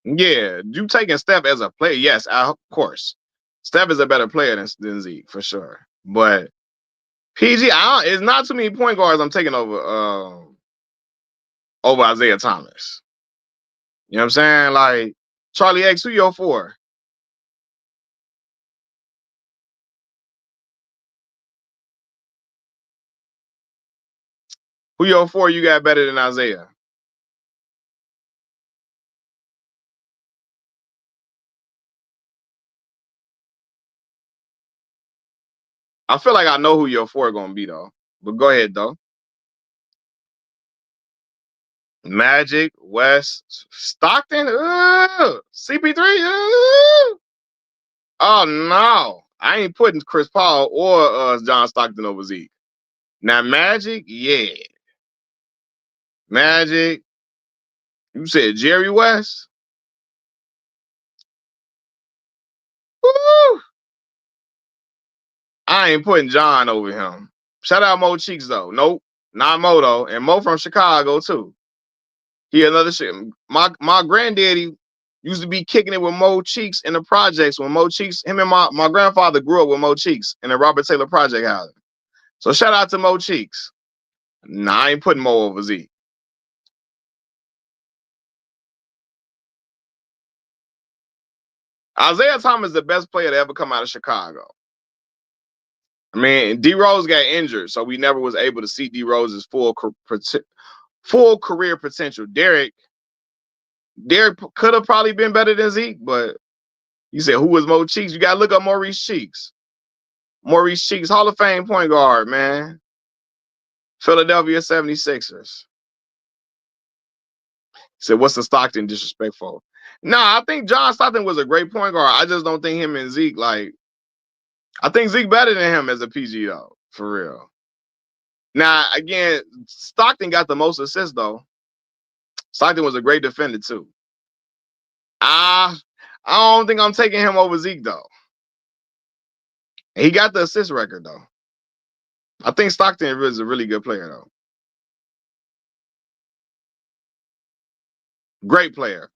Speaker 1: Yeah, you taking Steph as a player. Yes, of course. Steph is a better player than Zeke, for sure. But PG, it's not too many point guards I'm taking over Isaiah Thomas. You know what I'm saying? Like, Charlie X, who your four? Who your four you got better than Isaiah? I feel like I know who your four gonna be though. But go ahead though. Magic, West, Stockton, CP3. Oh no, I ain't putting Chris Paul or John Stockton over Zeke. Now Magic, yeah, Magic. You said Jerry West. Woo! I ain't putting John over him. Shout out Mo Cheeks though. Nope, not Mo though, and Mo from Chicago too. He another shit. My granddaddy used to be kicking it with Mo Cheeks in the projects when Mo Cheeks, him and my grandfather grew up with Mo Cheeks in the Robert Taylor Project house. So shout out to Mo Cheeks. Nah, I ain't putting Mo over Z. Isaiah Thomas is the best player to ever come out of Chicago. I mean, D Rose got injured, so we never was able to see D Rose's full career potential. Derek could have probably been better than Zeke, but you said who was Mo Cheeks? You gotta look up Maurice Cheeks. Maurice Cheeks, Hall of Fame point guard, man. Philadelphia 76ers. Said, what's the Stockton disrespectful? Nah, I think John Stockton was a great point guard. I just don't think him and Zeke, like, I think Zeke better than him as a PG, though, for real. Now, again, Stockton got the most assists, though. Stockton was a great defender, too. I don't think I'm taking him over Zeke, though. He got the assist record, though. I think Stockton is a really good player, though. Great player.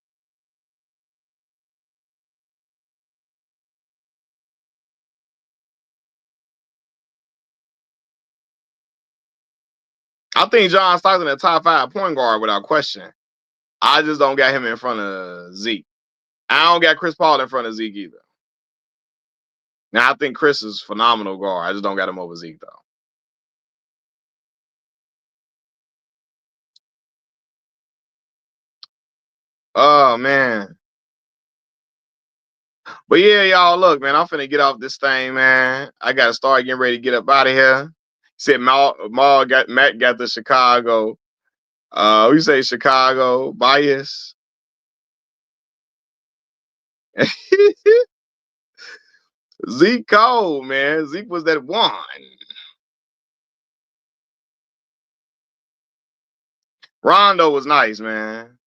Speaker 1: I think John Stockton a top 5 point guard without question. I just don't got him in front of Zeke. I don't got Chris Paul in front of Zeke either. Now I think Chris is phenomenal guard. I just don't got him over Zeke though. Oh man. But yeah, y'all, look, man, I'm finna get off this thing, man. I gotta start getting ready to get up out of here. Said Matt got the Chicago. We say Chicago bias. Zeke Cole, man. Zeke was that one. Rondo was nice, man.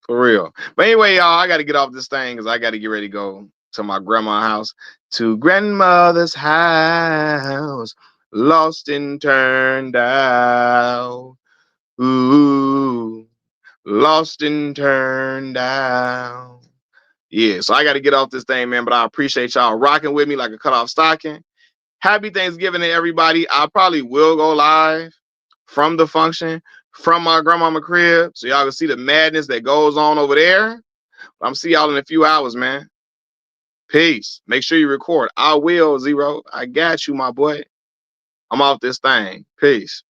Speaker 1: For real. But anyway, y'all, I got to get off this thing because I got to get ready to go to my grandma's house, to grandmother's house, lost and turned out. Ooh, lost and turned out. Yeah, so I got to get off this thing, man. But I appreciate y'all rocking with me like a cut off stocking. Happy Thanksgiving to everybody. I probably will go live from the function from my grandmama crib so y'all can see the madness that goes on over there. I'm see y'all in a few hours, man. Peace. Make sure you record. I will, Zero. I got you, my boy. I'm off this thing. Peace.